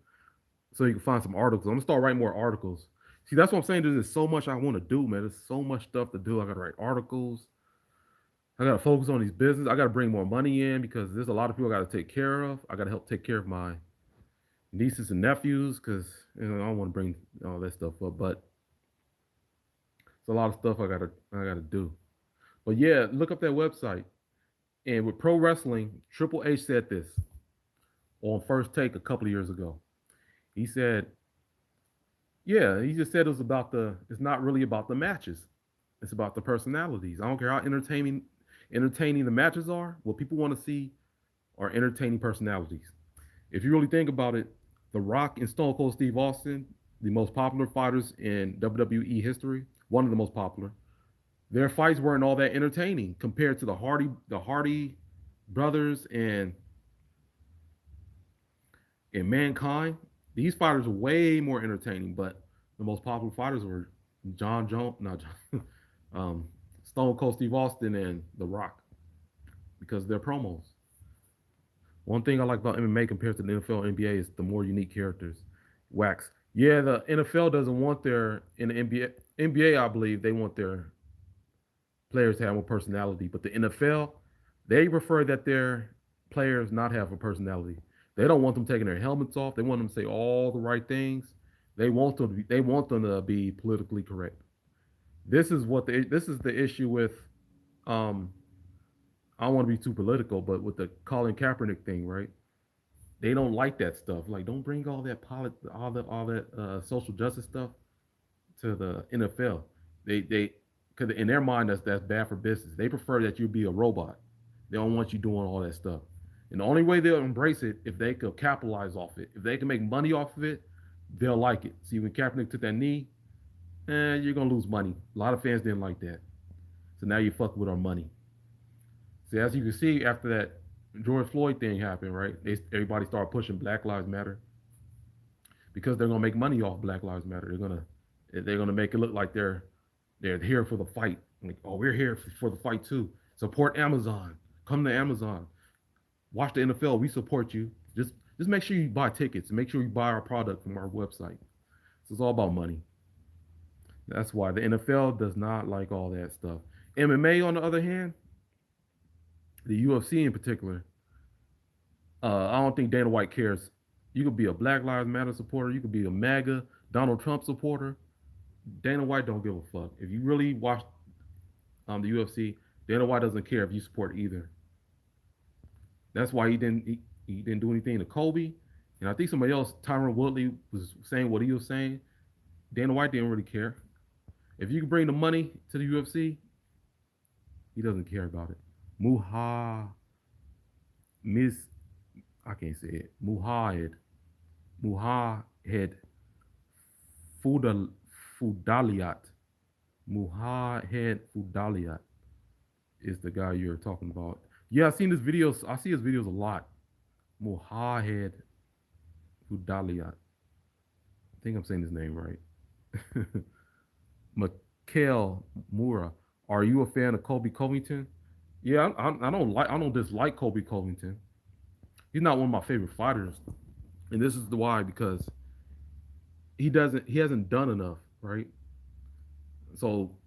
so you can find some articles. I'm gonna start writing more articles. See, that's what I'm saying. There's so much I want to do, man. There's so much stuff to do. I gotta write articles. I gotta focus on these business. I gotta bring more money in because there's a lot of people I gotta take care of. I gotta help take care of my nieces and nephews because I don't want to bring all that stuff up, but it's a lot of stuff I gotta do. But yeah, look up that website. And with pro wrestling, Triple H said this on First Take a couple of years ago. He said, yeah, he just said it's not really about the matches. It's about the personalities. I don't care how entertaining the matches are. What people want to see are entertaining personalities. If you really think about it, The Rock and Stone Cold Steve Austin, the most popular fighters in WWE history, one of the most popular, their fights weren't all that entertaining compared to the Hardy brothers and Mankind. These fighters are way more entertaining, but the most popular fighters were Stone Cold Steve Austin and The Rock because of their promos. One thing I like about MMA compared to the NFL and NBA is the more unique characters. Wax. Yeah, the NFL doesn't want in the NBA, I believe they want their players to have more personality, but the NFL, they prefer that their players not have a personality. They don't want them taking their helmets off. They want them to say all the right things. They want them to be politically correct. This is the issue with I don't want to be too political, but with the Colin Kaepernick thing, right? They don't like that stuff. Like, don't bring all that social justice stuff to the NFL. Because in their mind that's bad for business. They prefer that you be a robot. They don't want you doing all that stuff. And the only way they'll embrace it if they could capitalize off it. If they can make money off of it, they'll like it. See, when Kaepernick took that knee, you're gonna lose money. A lot of fans didn't like that. So now you fuck with our money. See, as you can see, after that George Floyd thing happened, right? Everybody started pushing Black Lives Matter because they're gonna make money off Black Lives Matter. They're gonna make it look like they're here for the fight. Like, oh, we're here for the fight too. Support Amazon. Come to Amazon. Watch the NFL. We support you. Just Just make sure you buy tickets. Make sure you buy our product from our website. So it's all about money. That's why the NFL does not like all that stuff. MMA, on the other hand, the UFC in particular, I don't think Dana White cares. You could be a Black Lives Matter supporter. You could be a MAGA Donald Trump supporter. Dana White don't give a fuck. If you really watch the UFC, Dana White doesn't care if you support either. That's why he didn't do anything to Colby. And I think somebody else, Tyron Woodley, was saying what he was saying. Dana White didn't really care. If you can bring the money to the UFC, he doesn't care about it. Muha Miss I can't say it. Muhahed Fudal Fudaliat. Muhahed Fudaliat is the guy you're talking about. Yeah, I've seen his videos. I see his videos a lot. Muhahed Fudaliat. I think I'm saying his name right. Mikhail Mura. Are you a fan of Colby Covington? Yeah, I don't dislike Colby Covington. He's not one of my favorite fighters, and this is the why, because he hasn't done enough, right? So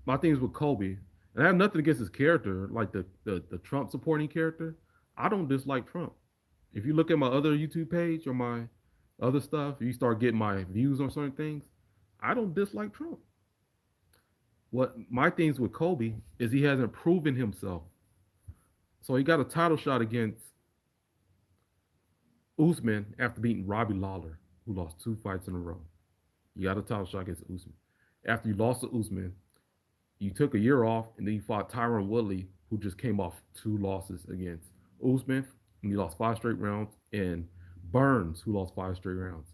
my things with Colby, and I have nothing against his character, like the Trump supporting character. I don't dislike Trump. If you look at my other YouTube page or my other stuff, you start getting my views on certain things. I don't dislike Trump. What my things with Colby is he hasn't proven himself. So he got a title shot against Usman after beating Robbie Lawler, who lost 2 fights in a row. You got a title shot against Usman. After you lost to Usman, you took a year off, and then you fought Tyron Woodley, who just came off 2 losses against Usman, and he lost 5 straight rounds, and Burns, who lost 5 straight rounds.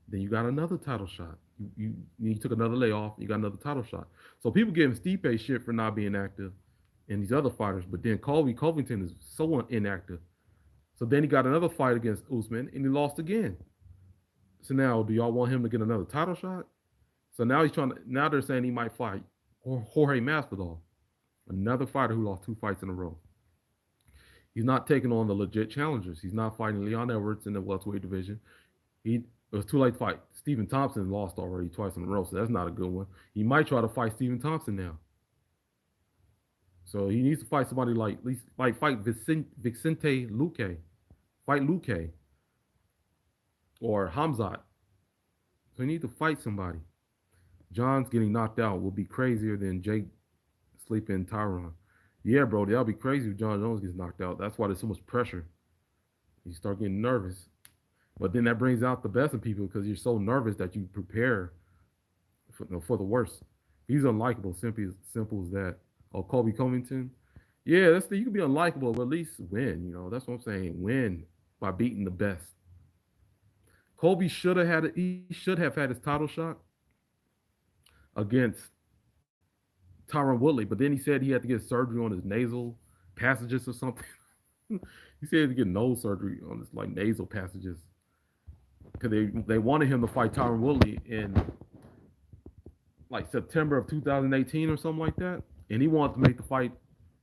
Then you got another title shot. You took another layoff. You got another title shot. So people giving Stipe shit for not being active, and these other fighters, but then Colby Covington is so inactive. So then he got another fight against Usman, and he lost again. So now, do y'all want him to get another title shot? So now he's trying to. Now they're saying he might fight Jorge Masvidal, another fighter who lost 2 fights in a row. He's not taking on the legit challengers. He's not fighting Leon Edwards in the welterweight division. It was too late to fight. Stephen Thompson lost already twice in a row, so that's not a good one. He might try to fight Stephen Thompson now. So he needs to fight somebody fight Vicente Luque, fight Luque, or Hamzat. So he needs to fight somebody. John's getting knocked out will be crazier than Jake sleeping Tyron. Yeah, bro, that'll be crazy if John Jones gets knocked out. That's why there's so much pressure. You start getting nervous. But then that brings out the best in people because you're so nervous that you prepare for the worst. He's unlikable, simple as that. Oh, Colby Covington. Yeah, you can be unlikable, but at least win. That's what I'm saying. Win by beating the best. Colby should have had his title shot against Tyron Woodley, but then he said he had to get surgery on his nasal passages or something. He said he had to get nose surgery on his nasal passages because they wanted him to fight Tyron Woodley in September of 2018 or something like that, and he wanted to make the fight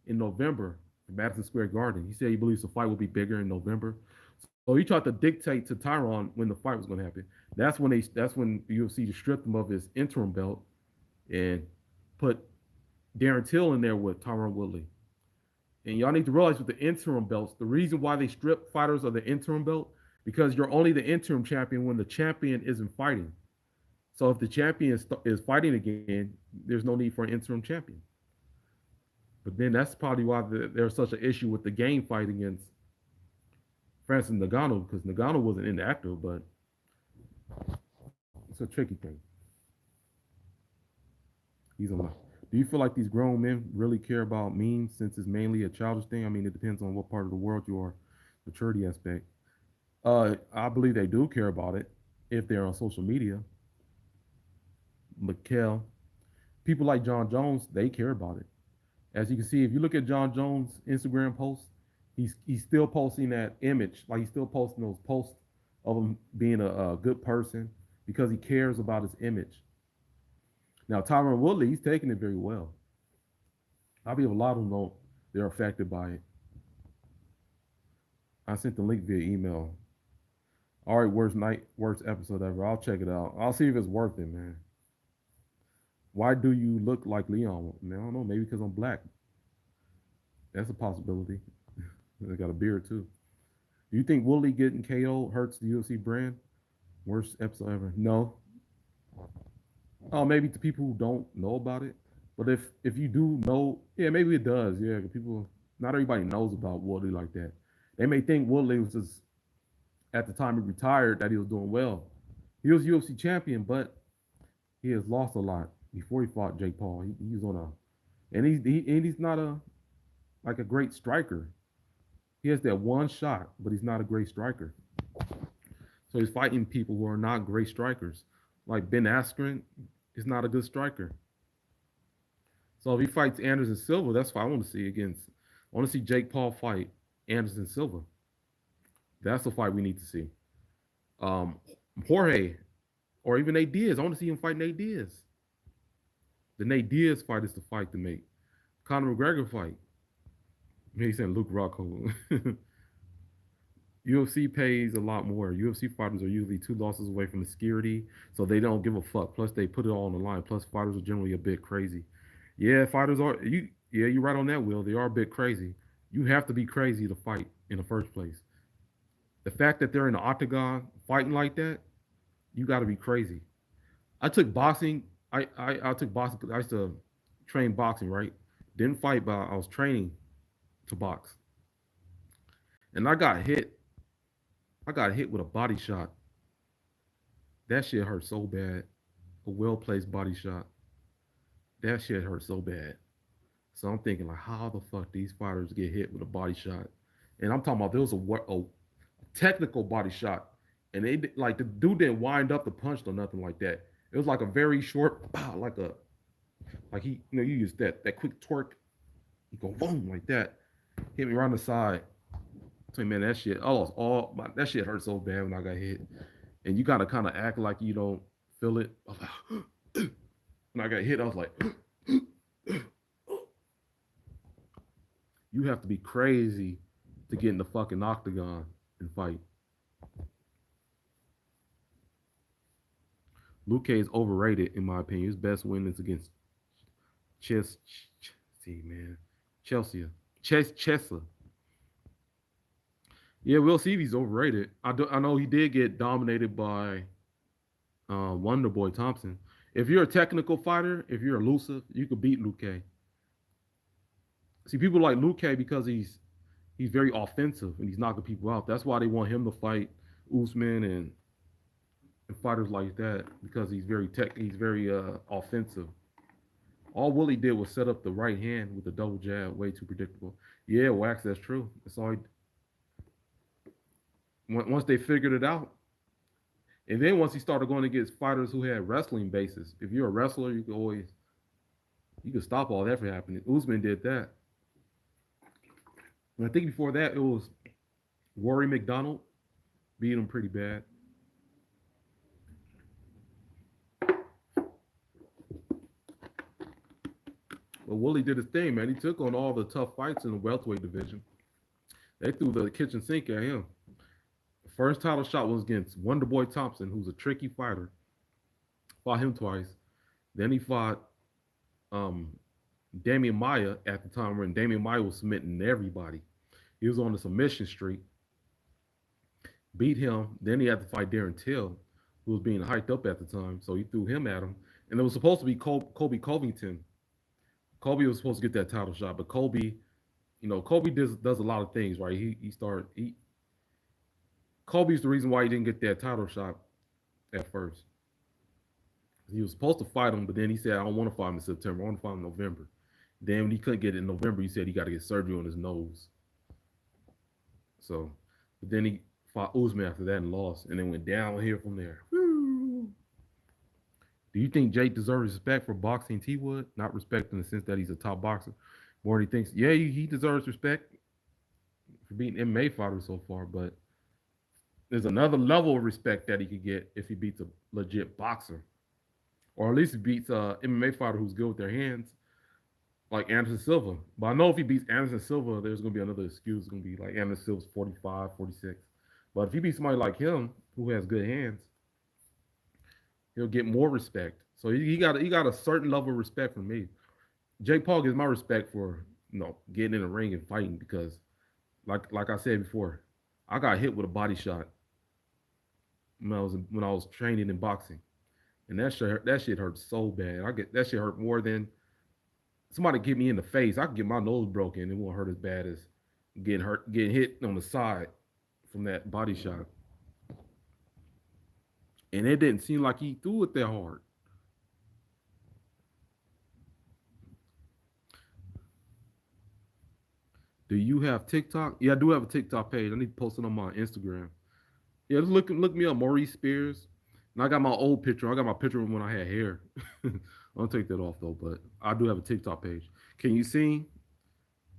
in November in Madison Square Garden. He said he believes the fight will be bigger in November. So he tried to dictate to Tyron when the fight was going to happen. That's when UFC just stripped him of his interim belt and put Darren Till in there with Tyron Woodley. And y'all need to realize with the interim belts, the reason why they strip fighters of the interim belt, because you're only the interim champion when the champion isn't fighting. So if the champion is fighting again, there's no need for an interim champion. But then that's probably why there's such an issue with the game fight against Francis Ngannou, because Ngannou wasn't inactive, but it's a tricky thing. He's a lot. Do you feel like these grown men really care about memes since it's mainly a childish thing? I mean, it depends on what part of the world you are, maturity aspect. I believe they do care about it if they're on social media. Mikhail, people like John Jones, they care about it. As you can see, if you look at John Jones' Instagram posts, he's still posting that image, he's still posting those posts of him being a good person because he cares about his image. Now, Tyron Woodley, he's taking it very well. I believe a lot of them they're affected by it. I sent the link via email. All right, worst episode ever. I'll check it out. I'll see if it's worth it, man. Why do you look like Leon? Man, I don't know. Maybe because I'm black. That's a possibility. I got a beard too. Do you think Wooly getting KO hurts the UFC brand? Worst episode ever? No. Oh, maybe to people who don't know about it. But if you do know, yeah, maybe it does. Yeah, 'cause people, not everybody knows about Woodley like that. They may think Woodley was just at the time he retired that he was doing well. He was UFC champion, but he has lost a lot before he fought Jake Paul. He's on a, and he's not a like a great striker. He has that one shot, but he's not a great striker. So he's fighting people who are not great strikers. Like Ben Askren is not a good striker. So if he fights Anderson Silva, that's what I want to see against. I want to see Jake Paul fight Anderson Silva. That's the fight we need to see. Um, Jorge or even Nate Diaz. I want to see him fight Nate Diaz. The Nate Diaz fight is the fight to make. Conor McGregor fight. Maybe he's saying Luke Rockhold. UFC pays a lot more. UFC fighters are usually 2 losses away from the security, so they don't give a fuck. Plus, they put it all on the line. Plus, fighters are generally a bit crazy. Yeah, fighters are you. Yeah, you're right on that, Will. They are a bit crazy. You have to be crazy to fight in the first place. The fact that they're in the octagon fighting like that, you got to be crazy. I took boxing. I took boxing because I used to train boxing, right? Didn't fight, but I was training to box, and I got hit. I got hit with a body shot. That shit hurt so bad. A well placed body shot. That shit hurt so bad. So I'm thinking like, how the fuck these fighters get hit with a body shot? And I'm talking about there was a technical body shot, and they like the dude didn't wind up the punch or nothing like that. It was like a very short, like a like he you use that quick torque, you go boom like that, hit me right on the side. So man, that shit, that shit hurt so bad when I got hit, and you gotta kind of act like you don't feel it. I was like, when I got hit, I was like, you have to be crazy to get in the fucking octagon and fight. Luke is overrated in my opinion. His best win is against Chess. See, man, Chelsea, Chessa. Yeah, we'll see if he's overrated. I know he did get dominated by Wonder Boy Thompson. If you're a technical fighter, if you're elusive, you could beat Luke K. See, people like Luke K because he's very offensive and he's knocking people out. That's why they want him to fight Usman and fighters like that because he's very offensive. All Willie did was set up the right hand with the double jab, way too predictable. Yeah, Wax, that's true. That's all. Once they figured it out, and then once he started going against fighters who had wrestling bases, if you're a wrestler, you could stop all that from happening. Usman did that. And I think before that it was Rory McDonald beat him pretty bad. But Willie did his thing, man. He took on all the tough fights in the welterweight division. They threw the kitchen sink at him. The first title shot was against Wonderboy Thompson, who's a tricky fighter. Fought him twice. Then he fought Damian Maia at the time when Damian Maia was submitting everybody. He was on the submission streak. Beat him. Then he had to fight Darren Till, who was being hyped up at the time. So he threw him at him. And it was supposed to be Colby Covington. Colby was supposed to get that title shot, but Colby does a lot of things, right? Colby's the reason why he didn't get that title shot at first. He was supposed to fight him, but then he said, I don't want to fight him in September. I want to fight him in November. Then when he couldn't get it in November, he said he got to get surgery on his nose. So, but then he fought Usman after that and lost, and then went down here from there. Woo. Do you think Jake deserves respect for boxing T Wood? Not respect in the sense that he's a top boxer. More than he thinks, yeah, he deserves respect for beating MMA fighters so far, but there's another level of respect that he could get if he beats a legit boxer. Or at least he beats a MMA fighter who's good with their hands, like Anderson Silva. But I know if he beats Anderson Silva, there's going to be another excuse. It's going to be like Anderson Silva's 45, 46. But if he beats somebody like him who has good hands, he'll get more respect. So he got a certain level of respect from me. Jake Paul gets my respect for getting in the ring and fighting because like I said before, I got hit with a body shot when I was training in boxing, and that shit hurt so bad. I get that shit hurt more than somebody get me in the face. I could get my nose broken. It won't hurt as bad as getting hit on the side from that body shot. And it didn't seem like he threw it that hard. Do you have TikTok? Yeah, I do have a TikTok page. I need to post it on my Instagram. Yeah, just look me up, Maurice Spears. And I got my old picture. I got my picture when I had hair. I'll take that off though, but I do have a TikTok page. Can you sing?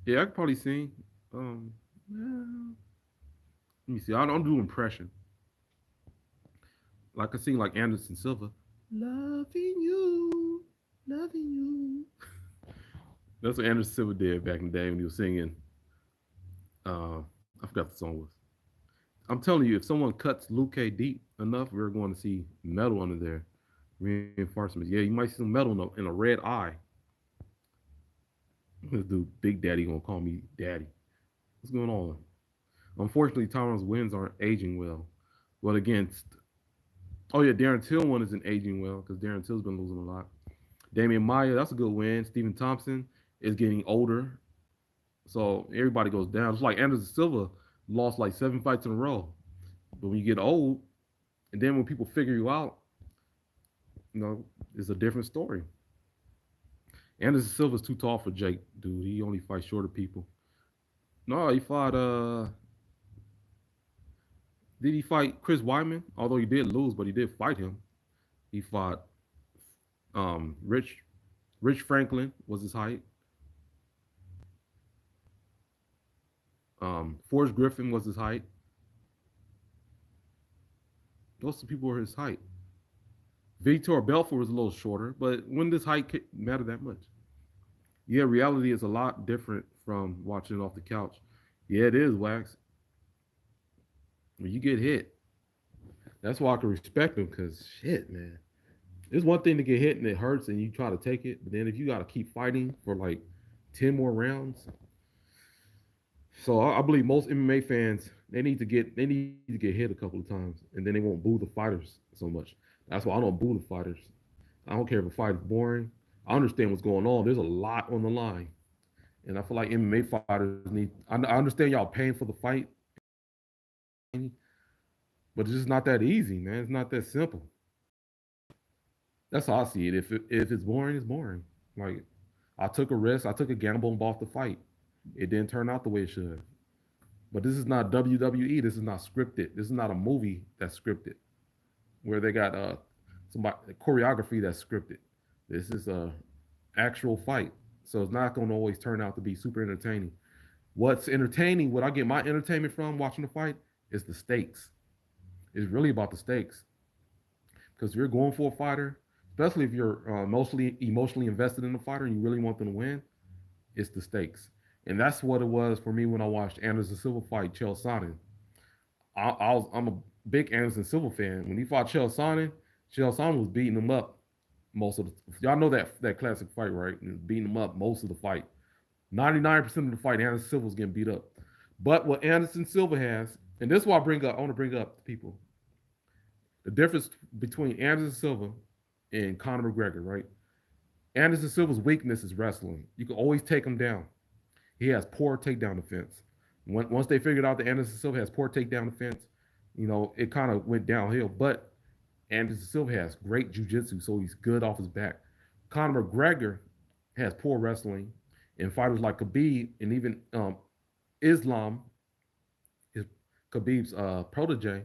Yeah, I can probably sing. Yeah. Let me see. I don't do impression. Like I sing like Anderson Silva. Loving you, loving you. That's what Anderson Silva did back in the day when he was singing. I forgot the song was. I'm telling you, if someone cuts Luke deep enough, we're going to see metal under there. Reinforcements. Yeah, you might see some metal in a red eye. This dude, Big Daddy, gonna call me Daddy. What's going on? Unfortunately, Tyron's wins aren't aging well. Well, against oh yeah, Darren Till one isn't aging well because Darren Till's been losing a lot. Damian Maya, that's a good win. Stephen Thompson is getting older, so everybody goes down. It's like Anderson Silva lost like 7 fights in a row. But when you get old, and then when people figure you out, it's a different story. Anderson Silva's too tall for Jake, dude. He only fights shorter people. No, he fought. Did he fight Chris Weidman? Although he did lose, but he did fight him. He fought Rich. Rich Franklin was his height. Forrest Griffin was his height. Those two people were his height. Vitor Belfort was a little shorter, but when does height matter that much? Yeah, reality is a lot different from watching it off the couch. Yeah, it is, Wax. When you get hit, that's why I can respect him because shit, man. It's one thing to get hit and it hurts and you try to take it, but then if you got to keep fighting for like 10 more rounds. So I believe most MMA fans they need to get hit a couple of times and then they won't boo the fighters so much. That's why I don't boo the fighters. I don't care if a fight is boring. I understand what's going on. There's a lot on the line. And I feel like MMA fighters I understand y'all paying for the fight, but it's just not that easy, man. It's not that simple. That's how I see it. If it's boring, it's boring. Like I took a risk, I took a gamble and bought the fight. It didn't turn out the way it should. But this is not WWE. This is not scripted. This is not a movie that's scripted where they got somebody choreography that's scripted. This is a actual fight. So it's not going to always turn out to be super entertaining. What's entertaining, what I get my entertainment from watching the fight is the stakes. It's really about the stakes. Because if you're going for a fighter, especially if you're mostly emotionally invested in the fighter and you really want them to win, it's the stakes. And that's what it was for me when I watched Anderson Silva fight Chael Sonnen. I'm a big Anderson Silva fan. When he fought Chael Sonnen was beating him up most of the. Y'all know that classic fight, right? And beating him up most of the fight. 99% of the fight, Anderson Silva was getting beat up. But what Anderson Silva has, and this is what I want to bring up to people, the difference between Anderson Silva and Conor McGregor, right? Anderson Silva's weakness is wrestling. You can always take him down. He has poor takedown defense. Once they figured out that Anderson Silva has poor takedown defense, it kind of went downhill. But Anderson Silva has great jiu-jitsu, so he's good off his back. Conor McGregor has poor wrestling, and fighters like Khabib and even Islam, is Khabib's protege,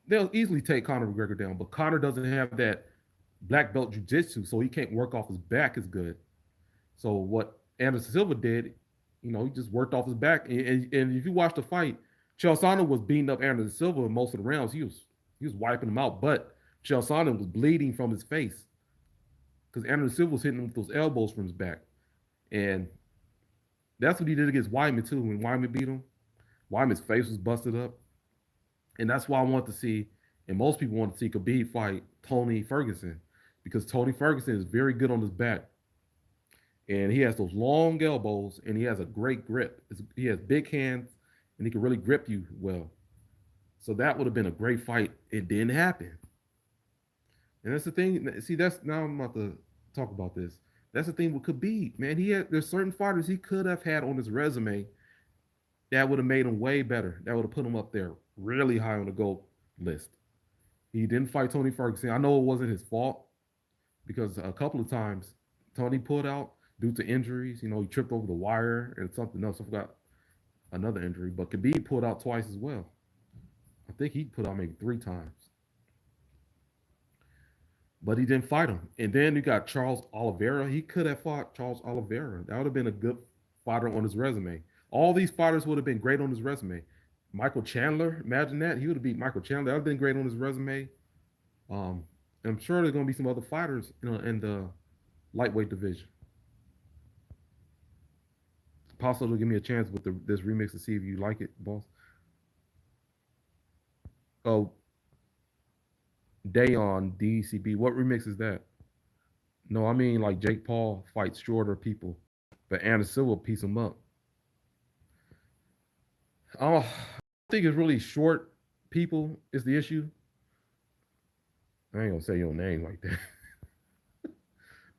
they'll easily take Conor McGregor down. But Conor doesn't have that black belt jiu-jitsu, so he can't work off his back as good. So what Anderson Silva did, he just worked off his back. And if you watch the fight, Chael Sonnen was beating up Anderson Silva in most of the rounds. He was wiping him out, but Chael Sonnen was bleeding from his face because Anderson Silva was hitting him with those elbows from his back. And that's what he did against Weidman too. When Weidman beat him, Weidman's face was busted up, and that's why I want to see, and most people want to see Khabib fight Tony Ferguson, because Tony Ferguson is very good on his back, and he has those long elbows, and he has a great grip. He has big hands, and he can really grip you well. So that would have been a great fight. It didn't happen, and that's the thing. See, that's now I'm about to talk about this. That's the thing with Khabib, man. There's certain fighters he could have had on his resume that would have made him way better. That would have put him up there really high on the GOAT list. He didn't fight Tony Ferguson. I know it wasn't his fault because a couple of times Tony pulled out due to injuries. You know, he tripped over the wire and something else. I forgot another injury, but Khabib pulled out twice as well. I think he put out maybe 3 times, but he didn't fight him. And then you got Charles Oliveira. He could have fought Charles Oliveira. That would have been a good fighter on his resume. All these fighters would have been great on his resume. Michael Chandler, imagine that. He would have beat Michael Chandler. That would have been great on his resume. Um, I'm sure there's going to be some other fighters in the lightweight division. Possible to give me a chance with this remix to see if you like it, boss. Oh, Day on DCB. What remix is that? No, I mean like Jake Paul fights shorter people, but Anderson Silva piece him up. Oh, I think it's really short people is the issue. I ain't gonna say your name like that.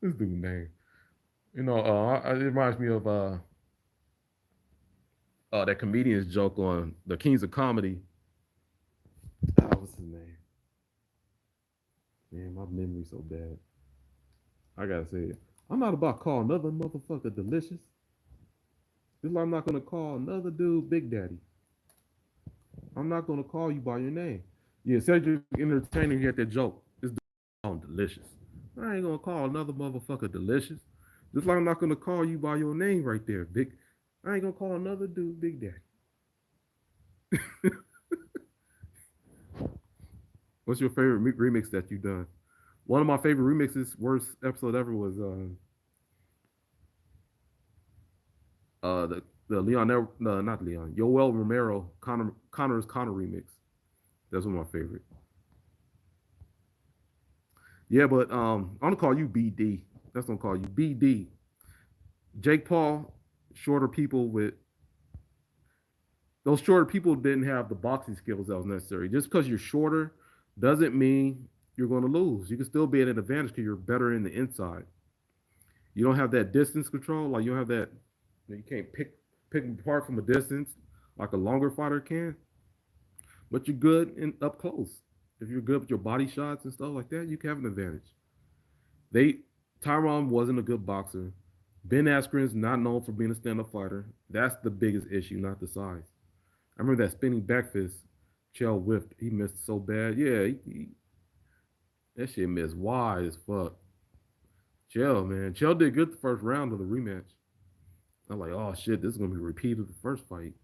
This dude's name. You know, it reminds me of that comedian's joke on the Kings of Comedy. What's his name? Man, my memory's so bad. I gotta say it. I'm not about to call another motherfucker delicious. Just like I'm not gonna call another dude Big Daddy. I'm not gonna call you by your name. Yeah, Cedric Entertainer, he had that joke. This dude called delicious. I ain't gonna call another motherfucker delicious. Just like I'm not gonna call you by your name right there, Big. I ain't gonna call another dude Big Daddy. What's your favorite remix that you've done? One of my favorite remixes, worst episode ever was the Leon, no, not Leon, Yoel Romero Connor's Connor remix. That's one of my favorite. Yeah, but I'm gonna call you BD. That's what I'm gonna call you BD. Jake Paul, shorter people with those shorter people didn't have the boxing skills that was necessary. Just because you're shorter doesn't mean you're going to lose. You can still be at an advantage because you're better in the inside. You don't have that distance control. Like you don't have that. You can't pick them apart from a distance like a longer fighter can. But you're good in up close. If you're good with your body shots and stuff like that, you can have an advantage. They Tyron wasn't a good boxer. Ben Askren's not known for being a stand-up fighter. That's the biggest issue, not the size. I remember that spinning back fist Chael whiffed. He missed so bad. Yeah, that shit missed wide as fuck. Chael, man. Chael did good the first round of the rematch. I'm like, oh shit, this is gonna be a repeat of the first fight.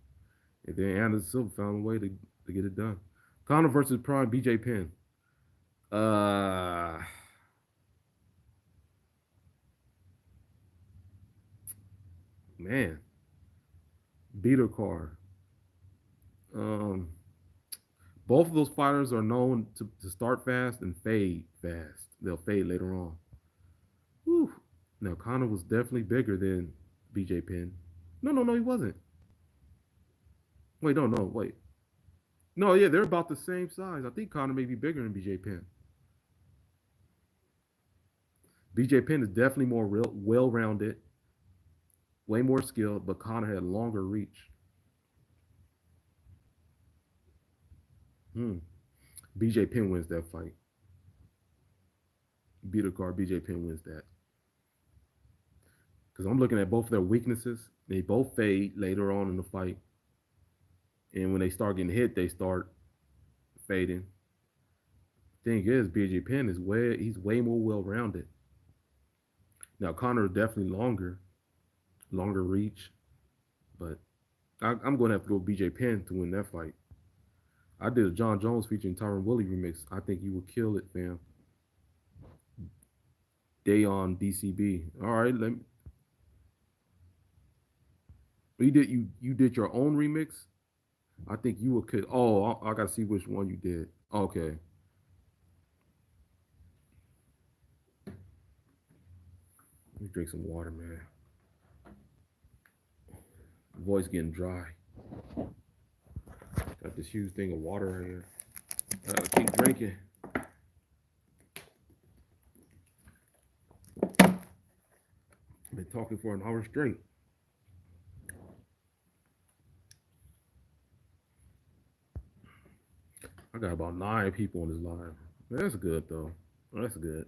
And then Anderson Silva found a way to get it done. Conor versus Prime BJ Penn. Man. Beater car. Both of those fighters are known to start fast and fade fast. They'll fade later on. Whew. Now Conor was definitely bigger than BJ Penn. No, he wasn't. Wait, no, wait. No, yeah, they're about the same size. I think Conor may be bigger than BJ Penn. BJ Penn is definitely more well-rounded, way more skilled, but Conor had longer reach. BJ Penn wins that fight. Beater car, BJ Penn wins that. Because I'm looking at both of their weaknesses. They both fade later on in the fight. And when they start getting hit, they start fading. Thing is, BJ Penn he's way more well-rounded. Now Conor is definitely longer reach, but I'm going to have to go with BJ Penn to win that fight. I did a John Jones featuring Tyron Woodley remix. I think you will kill it, fam. Day on DCB. All right, You did your own remix? I think you would could. Oh, I gotta see which one you did. Okay, let me drink some water, man. Voice getting dry. Got this huge thing of water right here. I gotta keep drinking. Been talking for an hour straight. I got about 9 people on this live. That's good though. That's good.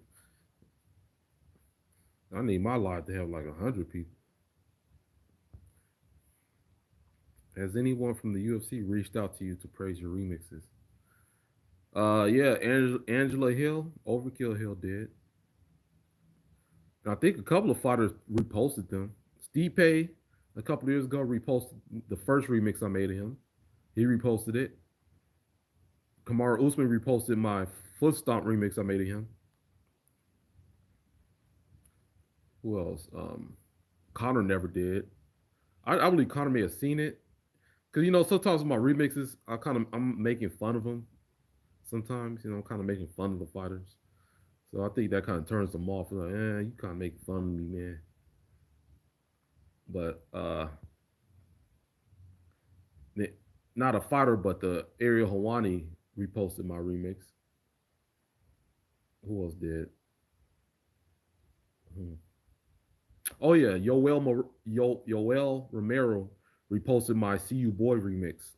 I need my live to have like 100 people. Has anyone from the UFC reached out to you to praise your remixes? Yeah, Angela Hill, Overkill Hill did. And I think a couple of fighters reposted them. Stipe, a couple of years ago, reposted the first remix I made of him. He reposted it. Kamaru Usman reposted my foot stomp remix I made of him. Who else? Connor never did. I believe Connor may have seen it. Cause sometimes my remixes, I'm making fun of them. Sometimes, I'm kind of making fun of the fighters. So I think that kind of turns them off. Like, you kind of make fun of me, man. But not a fighter, but the Ariel Hawani reposted my remix. Who else did? Hmm. Oh yeah, Yoel Romero reposted my "See You Boy" remix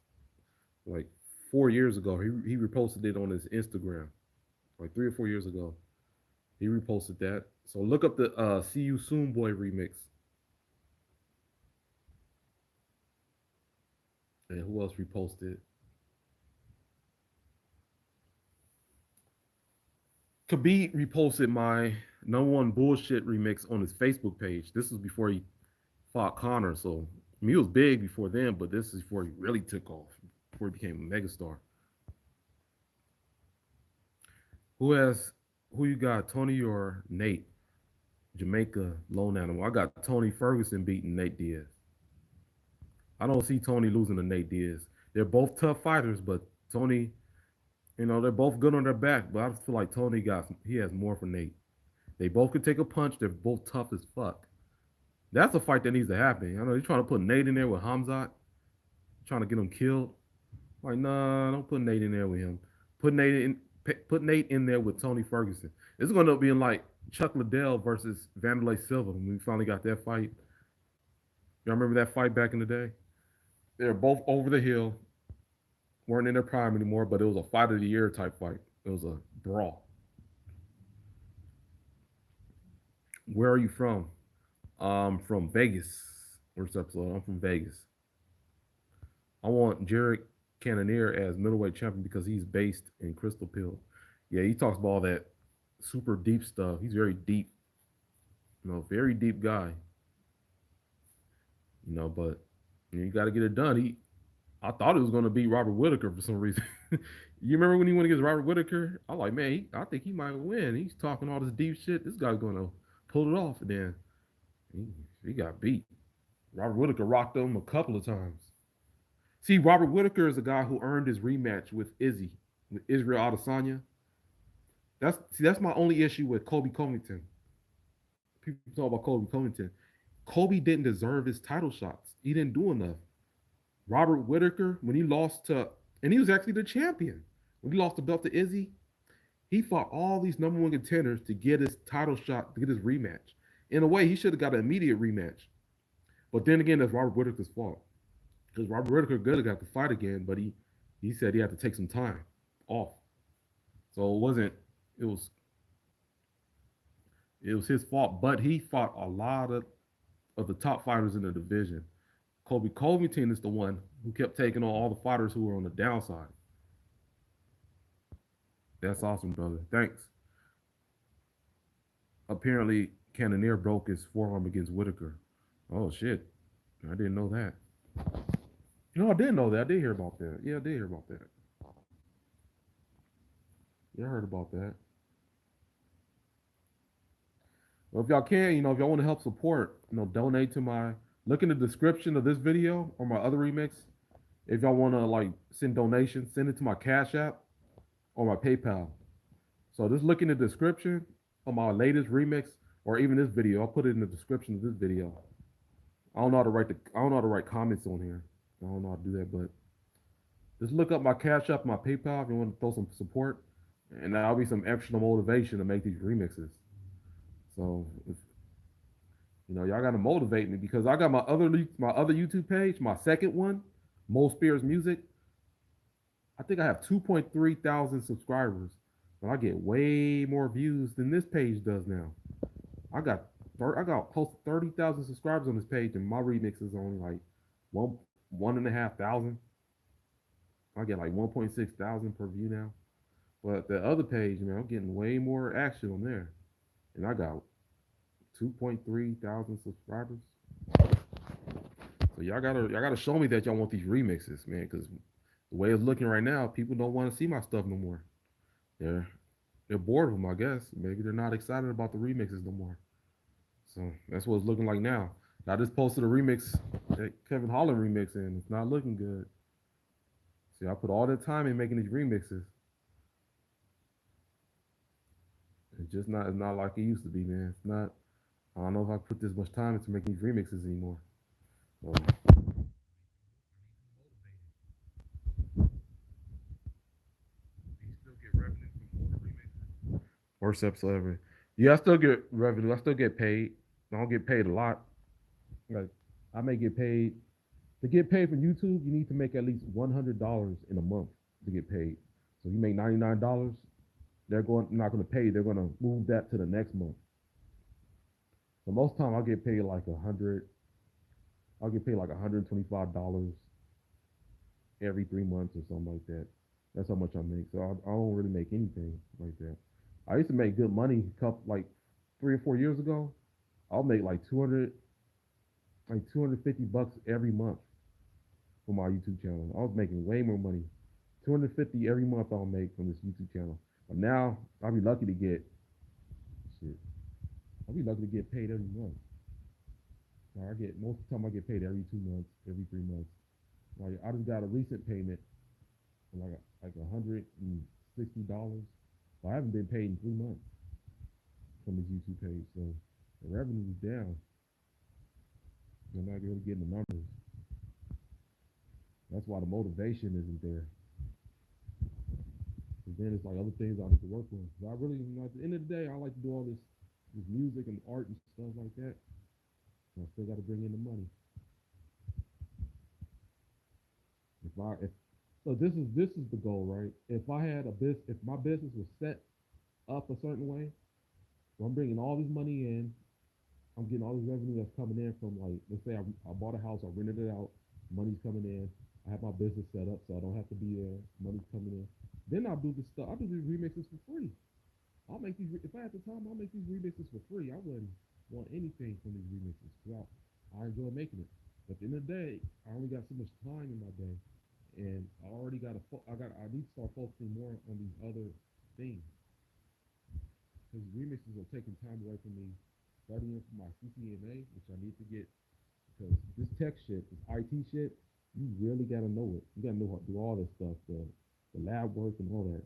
like 4 years ago. He reposted it on his Instagram like 3 or 4 years ago. He reposted that. So look up the "See You Soon Boy" remix. And who else reposted? Khabib reposted my number one bullshit remix on his Facebook page. This was before he fought Connor, so he was big before then, but this is before he really took off, before he became a megastar. Who you got, Tony or Nate? Jamaica lone animal. I got Tony Ferguson beating Nate Diaz. I don't see Tony losing to Nate Diaz. They're both tough fighters, but Tony, they're both good on their back, but I feel like he has more for Nate. They both can take a punch. They're both tough as fuck. That's a fight that needs to happen. I know you're trying to put Nate in there with Hamzat, trying to get him killed. Like, nah, don't put Nate in there with him. Put Nate in. Put Nate in there with Tony Ferguson. It's going to end up being like Chuck Liddell versus Vanderlei Silva when we finally got that fight. Y'all remember that fight back in the day? They're both over the hill, weren't in their prime anymore, but it was a fight of the year type fight. It was a brawl. Where are you from? I'm from Vegas. Where's episode? I'm from Vegas. I want Jarek Cannonier as middleweight champion because he's based in Crystal Pill. Yeah, he talks about all that super deep stuff. He's very deep, very deep guy. But you got to get it done. I thought it was going to be Robert Whitaker for some reason. You remember when he went against Robert Whitaker? I'm like, man, I think he might win. He's talking all this deep shit. This guy's going to pull it off. And then he got beat. Robert Whitaker rocked him a couple of times. See, Robert Whitaker is a guy who earned his rematch with Israel Adesanya. That's my only issue with Colby Covington. People talk about Colby Covington. Colby didn't deserve his title shots. He didn't do enough. Robert Whitaker, when he lost and he was actually the champion. When he lost the belt to Izzy, he fought all these number one contenders to get his title shot, to get his rematch. In a way, he should have got an immediate rematch. But then again, that's Robert Whitaker's fault. Because Robert Whitaker could have got to fight again, but he said he had to take some time off. So it was his fault. But he fought a lot of the top fighters in the division. Colby Covington is the one who kept taking on all the fighters who were on the downside. That's awesome, brother. Thanks. Apparently, Cannonier broke his forearm against Whitaker. Oh, shit. I didn't know that. I did know that. I did hear about that. Yeah, I did hear about that. Yeah, I heard about that. Well, if y'all can, if y'all want to help support, donate to my Look in the description of this video or my other remix. If y'all want to like send donations, send it to my Cash App or my PayPal. So just look in the description of my latest remix or even this video. I'll put it in the description of this video. I don't know how to write comments on here. I don't know how to do that, but just look up my Cash App, my PayPal if you want to throw some support, and that'll be some extra motivation to make these remixes. So if, y'all got to motivate me because I got my other YouTube page, my second one, Mo Spears Music. I think I have 2.3 thousand subscribers, but I get way more views than this page does now. I got close to 30,000 subscribers on this page, and my remix is only like one and a half thousand. I get like 1.6 thousand per view now. But the other page, man, I'm getting way more action on there, and I got 2.3 thousand subscribers. So y'all gotta show me that y'all want these remixes, man, because the way it's looking right now, people don't want to see my stuff no more. They're they're bored of them, I guess. Maybe they're not excited about the remixes no more. So that's what it's looking like now. I just posted a remix, that Kevin Holland remix, and it's not looking good. See, I put all that time in making these remixes. It's not like it used to be, man. It's not. I don't know if I put this much time into making these remixes anymore. So do you still get revenue from older remixes? Worst episode ever. Yeah, I still get revenue. I still get paid. I don't get paid a lot. Like I may get paid to get paid from YouTube. You need to make at least $100 in a month to get paid. So you make $99. They're not going to pay you. They're going to move that to the next month. So most time I get paid like 100. I'll get paid like $125 every 3 months or something like that. That's how much I make. So I don't really make anything like that. I used to make good money couple like 3 or 4 years ago. I'll make like 250 bucks every month for my YouTube channel. I was making way more money. 250 every month I'll make from this YouTube channel. But now I'll be lucky to get shit. I'll be lucky to get paid every month. I get most of the time I get paid every 2 months, every 3 months. Like I just got a recent payment for like $160. Well, I haven't been paid in 3 months from this YouTube page, so the revenue is down. I'm not really getting the numbers. That's why the motivation isn't there. Because then it's like other things I need to work on. But I really, at the end of the day, I like to do all this music and art and stuff like that. And I still got to bring in the money. If so, this is the goal, right? If I had a business, if my business was set up a certain way, so I'm bringing all this money in, I'm getting all this revenue that's coming in from like, let's say I bought a house, I rented it out, money's coming in, I have my business set up, so I don't have to be there, money's coming in. Then I'll do this stuff. I'll do these remixes for free. I'll make these. If I had the time, I'll make these remixes for free. I wouldn't want anything from these remixes. I enjoy making it. But at the end of the day, I only got so much time in my day, and I already got to. I need to start focusing more on these other things because remixes are taking time away from me studying for my CCNA, which I need to get because this tech shit, this IT shit, you really gotta know it. You gotta know how to do all this stuff, the lab work and all that.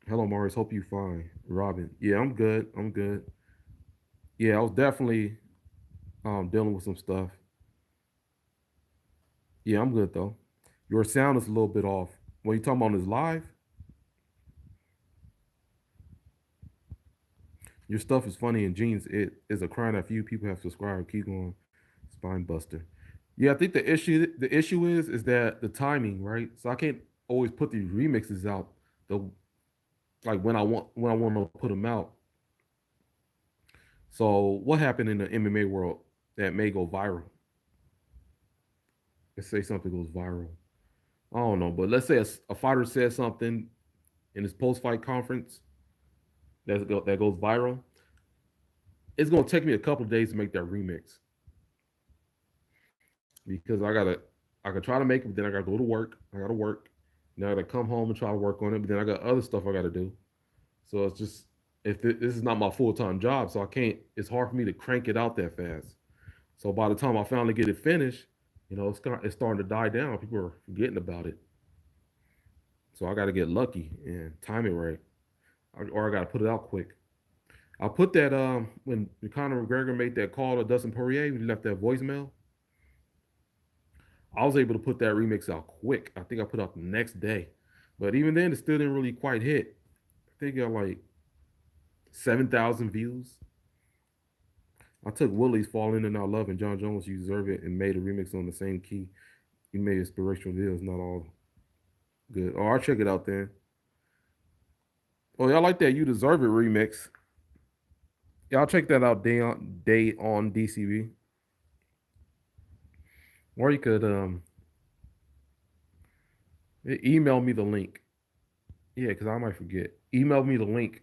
Hello, Maurice. Hope you fine. Robin. Yeah, I'm good. I'm good. Yeah, I was definitely dealing with some stuff. Yeah, I'm good though. Your sound is a little bit off. When you talking about this live, your stuff is funny and Jeans. It is a crime that few people have subscribed. Keep going, Spine Buster. Yeah, I think the issue is that the timing, right? So I can't always put these remixes out the like when I want to put them out. So what happened in the MMA world that may go viral? Let's say something goes viral. I don't know, but let's say a fighter says something in his post-fight conference that goes viral. It's gonna take me a couple of days to make that remix because I could try to make it, but then I gotta go to work. I gotta work. Now I gotta come home and try to work on it, but then I got other stuff I gotta do. So if this is not my full-time job, so I can't. It's hard for me to crank it out that fast. So by the time I finally get it finished, it's starting to die down. People are forgetting about it. So I got to get lucky and time it right, or I got to put it out quick. I put that when Conor McGregor made that call to Dustin Poirier when he left that voicemail. I was able to put that remix out quick. I think I put out the next day, but even then, it still didn't really quite hit. I think it got like 7,000 views. I took Willie's "Falling in Our Love" and John Jones "You Deserve It" and made a remix on the same key. He made inspirational videos, not all good. Oh, I'll check it out then. Oh, y'all like that "You Deserve It" remix? Y'all check that out day on DCB. Or you could email me the link. Yeah, because I might forget. Email me the link.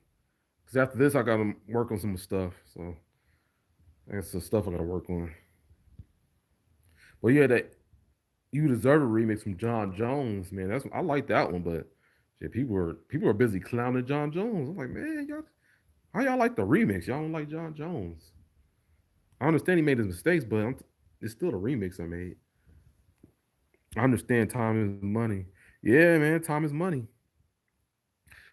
Because after this, I got to work on some stuff. So that's some stuff I got to work on. But yeah, that "You Deserve It" remix from John Jones, man. I like that one, but shit, people are busy clowning John Jones. I'm like, man, y'all, how y'all like the remix? Y'all don't like John Jones? I understand he made his mistakes, but it's still the remix I made. I understand time is money. Yeah, man, time is money.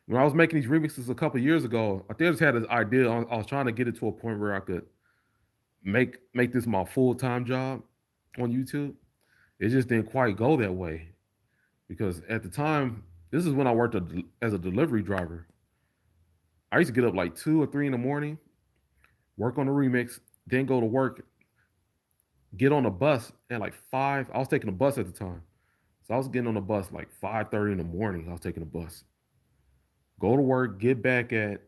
When I was making these remixes a couple years ago, I think I just had this idea. I was trying to get it to a point where I could make this my full time job on YouTube. It just didn't quite go that way because at the time, this is when I worked as a delivery driver. I used to get up like 2 or 3 in the morning, work on the remix, then go to work, get on a bus at like 5. I was taking a bus at the time. So I was getting on the bus like 5:30 in the morning. I was taking a bus. Go to work, get back like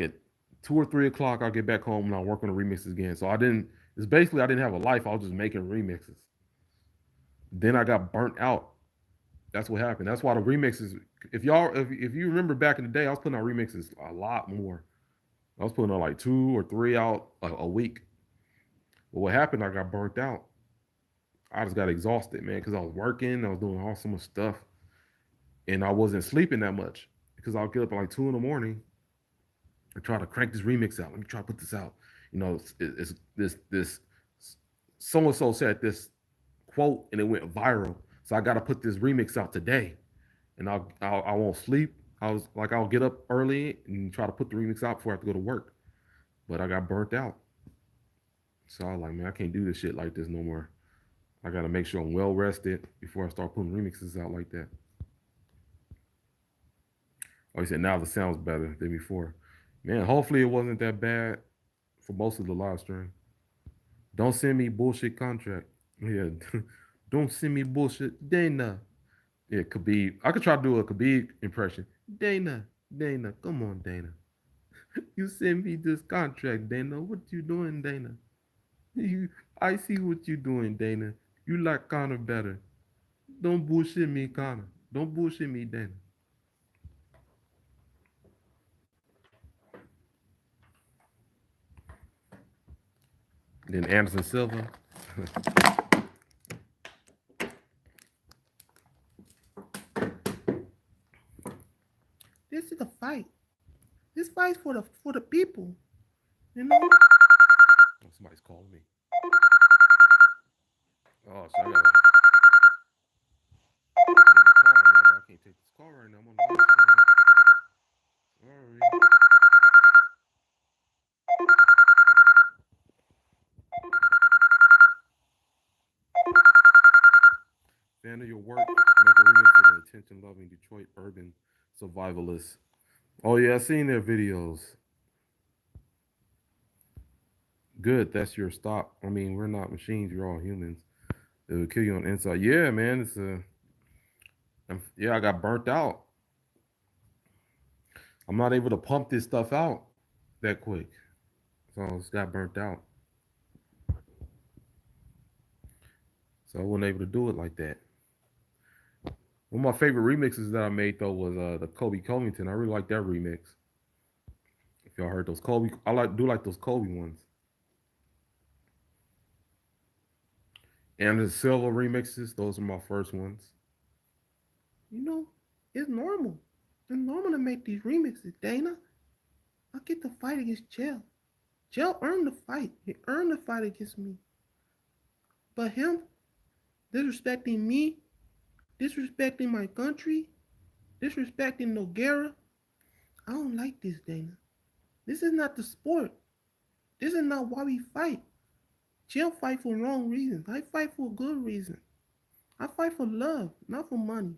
at 2 or 3 o'clock. I'll get back home and I'll work on the remixes again. So it's basically I didn't have a life. I was just making remixes. Then I got burnt out. That's what happened. That's why the remixes, if you remember back in the day, I was putting out remixes a lot more. I was putting out like 2 or 3 out a week. But what happened, I got burnt out. I just got exhausted, man, because I was working, I was doing all so much stuff, and I wasn't sleeping that much because I'll get up at like 2 in the morning and try to crank this remix out. Let me try to put this out. It's this so and so said this quote and it went viral, so I got to put this remix out today, and I won't sleep. I'll get up early and try to put the remix out before I have to go to work, but I got burnt out. So I was like, man, I can't do this shit like this no more. I gotta make sure I'm well rested before I start putting remixes out like that. Oh, he said now the sound's better than before. Man, hopefully it wasn't that bad for most of the live stream. Don't send me bullshit contract. Yeah, don't send me bullshit. Dana. Yeah, Khabib. I could try to do a Khabib impression. Dana, come on, Dana. You send me this contract, Dana. What you doing, Dana? I see what you doing, Dana. You like Connor better. Don't bullshit me, Connor. Don't bullshit me, Dana. Then Anderson Silva. This is a fight. This fight's for the people. You know? Oh, somebody's calling me. Oh, so I gotta get in the car right now, but I can't take this call right now. I'm on the live stream. Sorry. Fan of your work. Make a remix of the attention-loving Detroit urban survivalists. Oh yeah, I seen their videos. Good, that's your stop. I mean, we're not machines. We're all humans. It will kill you on the inside. Yeah, man. Yeah, I got burnt out. I'm not able to pump this stuff out that quick. So I just got burnt out. So I wasn't able to do it like that. One of my favorite remixes that I made though was the Colby Covington. I really like that remix. If y'all heard those Colby, do like those Colby ones. And the Silver remixes, those are my first ones. You know, it's normal. And I'm gonna make these remixes, Dana. I get the fight against Gel. Gel earned the fight. He earned the fight against me. But him disrespecting me, disrespecting my country, disrespecting Noguera, I don't like this, Dana. This is not the sport. This is not why we fight. Gel fight for wrong reasons. I fight for a good reason. I fight for love, not for money.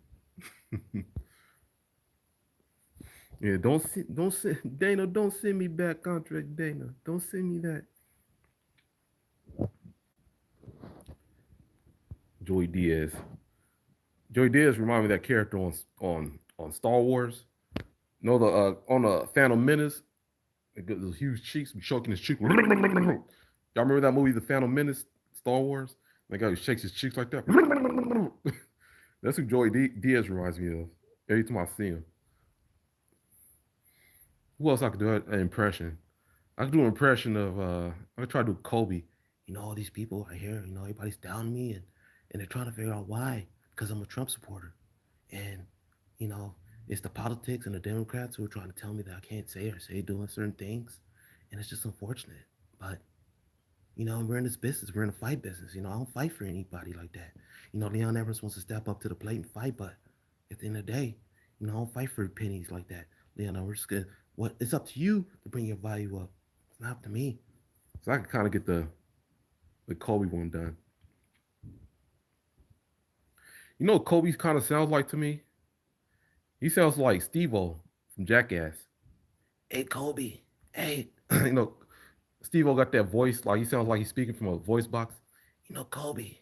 Yeah, don't send Dana. Don't send me back contract, Dana. Don't send me that. Joey Diaz. Joey Diaz remind me of that character on Star Wars. No, the on the Phantom Menace, he got those huge cheeks, choking his cheek. Y'all remember that movie, The Phantom Menace, Star Wars? That guy who shakes his cheeks like that. That's who Diaz reminds me of. Every time I see him. Who else I could do an impression? I could do an impression of I could try to do Colby. You know, all these people I hear, everybody's down me and they're trying to figure out why. Because I'm a Trump supporter. And, you know, it's the politics and the Democrats who are trying to tell me that I can't say doing certain things. And it's just unfortunate. But, we're in this business. We're in a fight business. I don't fight for anybody like that. Leon Edwards wants to step up to the plate and fight, but at the end of the day, I don't fight for pennies like that. Leon Edwards, what it's up to you to bring your value up. It's not up to me. So I can kind of get the Kobe one done. You know what Kobe kind of sounds like to me? He sounds like Steve-O from Jackass. Hey Kobe. Hey, Steve-O got that voice like he sounds like he's speaking from a voice box. Kobe.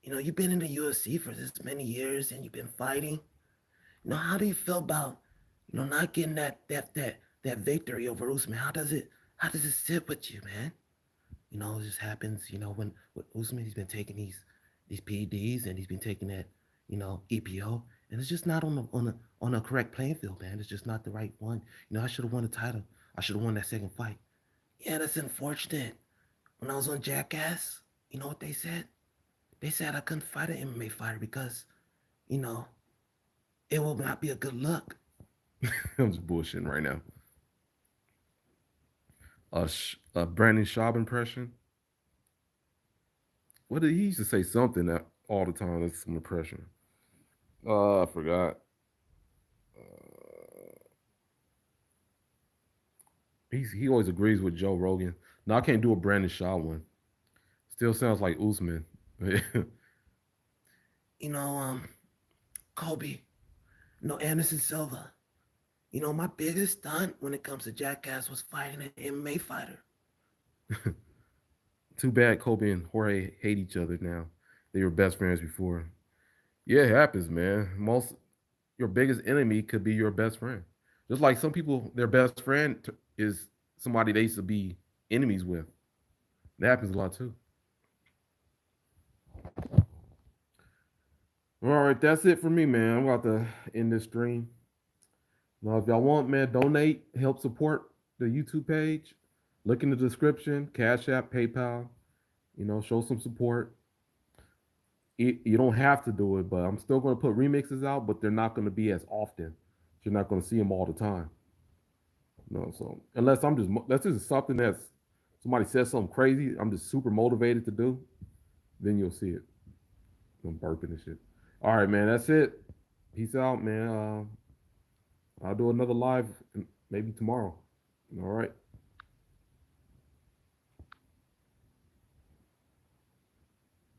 You've been in the UFC for this many years and you've been fighting. How do you feel about, not getting that victory over Usman? How does it sit with you, man? It just happens, when with Usman he's been taking these PEDs and he's been taking that, EPO, and it's just not on a correct playing field, man. It's just not the right one. I should have won the title. I should have won that second fight. Yeah, that's unfortunate. When I was on Jackass, you know what they said? They said I couldn't fight an MMA fighter because, you know, it will not be a good look. I'm just bullshitting right now. A Brandon Schaub impression. What did he used to say something that all the time? That's some impression. I forgot. He always agrees with Joe Rogan. No, I can't do a Brandon Shaw one. Still sounds like Usman. you know, um, Colby, Anderson Silva. My biggest stunt when it comes to Jackass was fighting an MMA fighter. Too bad Kobe and Jorge hate each other now. They were best friends before. Yeah, it happens, man. Most your biggest enemy could be your best friend. Just like some people, their best friend is somebody they used to be enemies with. That happens a lot too. All right, that's it for me, man. I'm about to end this stream. Now, if y'all want, man, donate, help support the YouTube page. Look in the description, Cash App, PayPal. Show some support. You don't have to do it, but I'm still going to put remixes out, but they're not going to be as often. You're not going to see them all the time. No, so unless this is something that's somebody says something crazy, I'm just super motivated to do, then you'll see it. I'm burping and shit. All right, man, that's it. Peace out, man. I'll do another live maybe tomorrow. All right.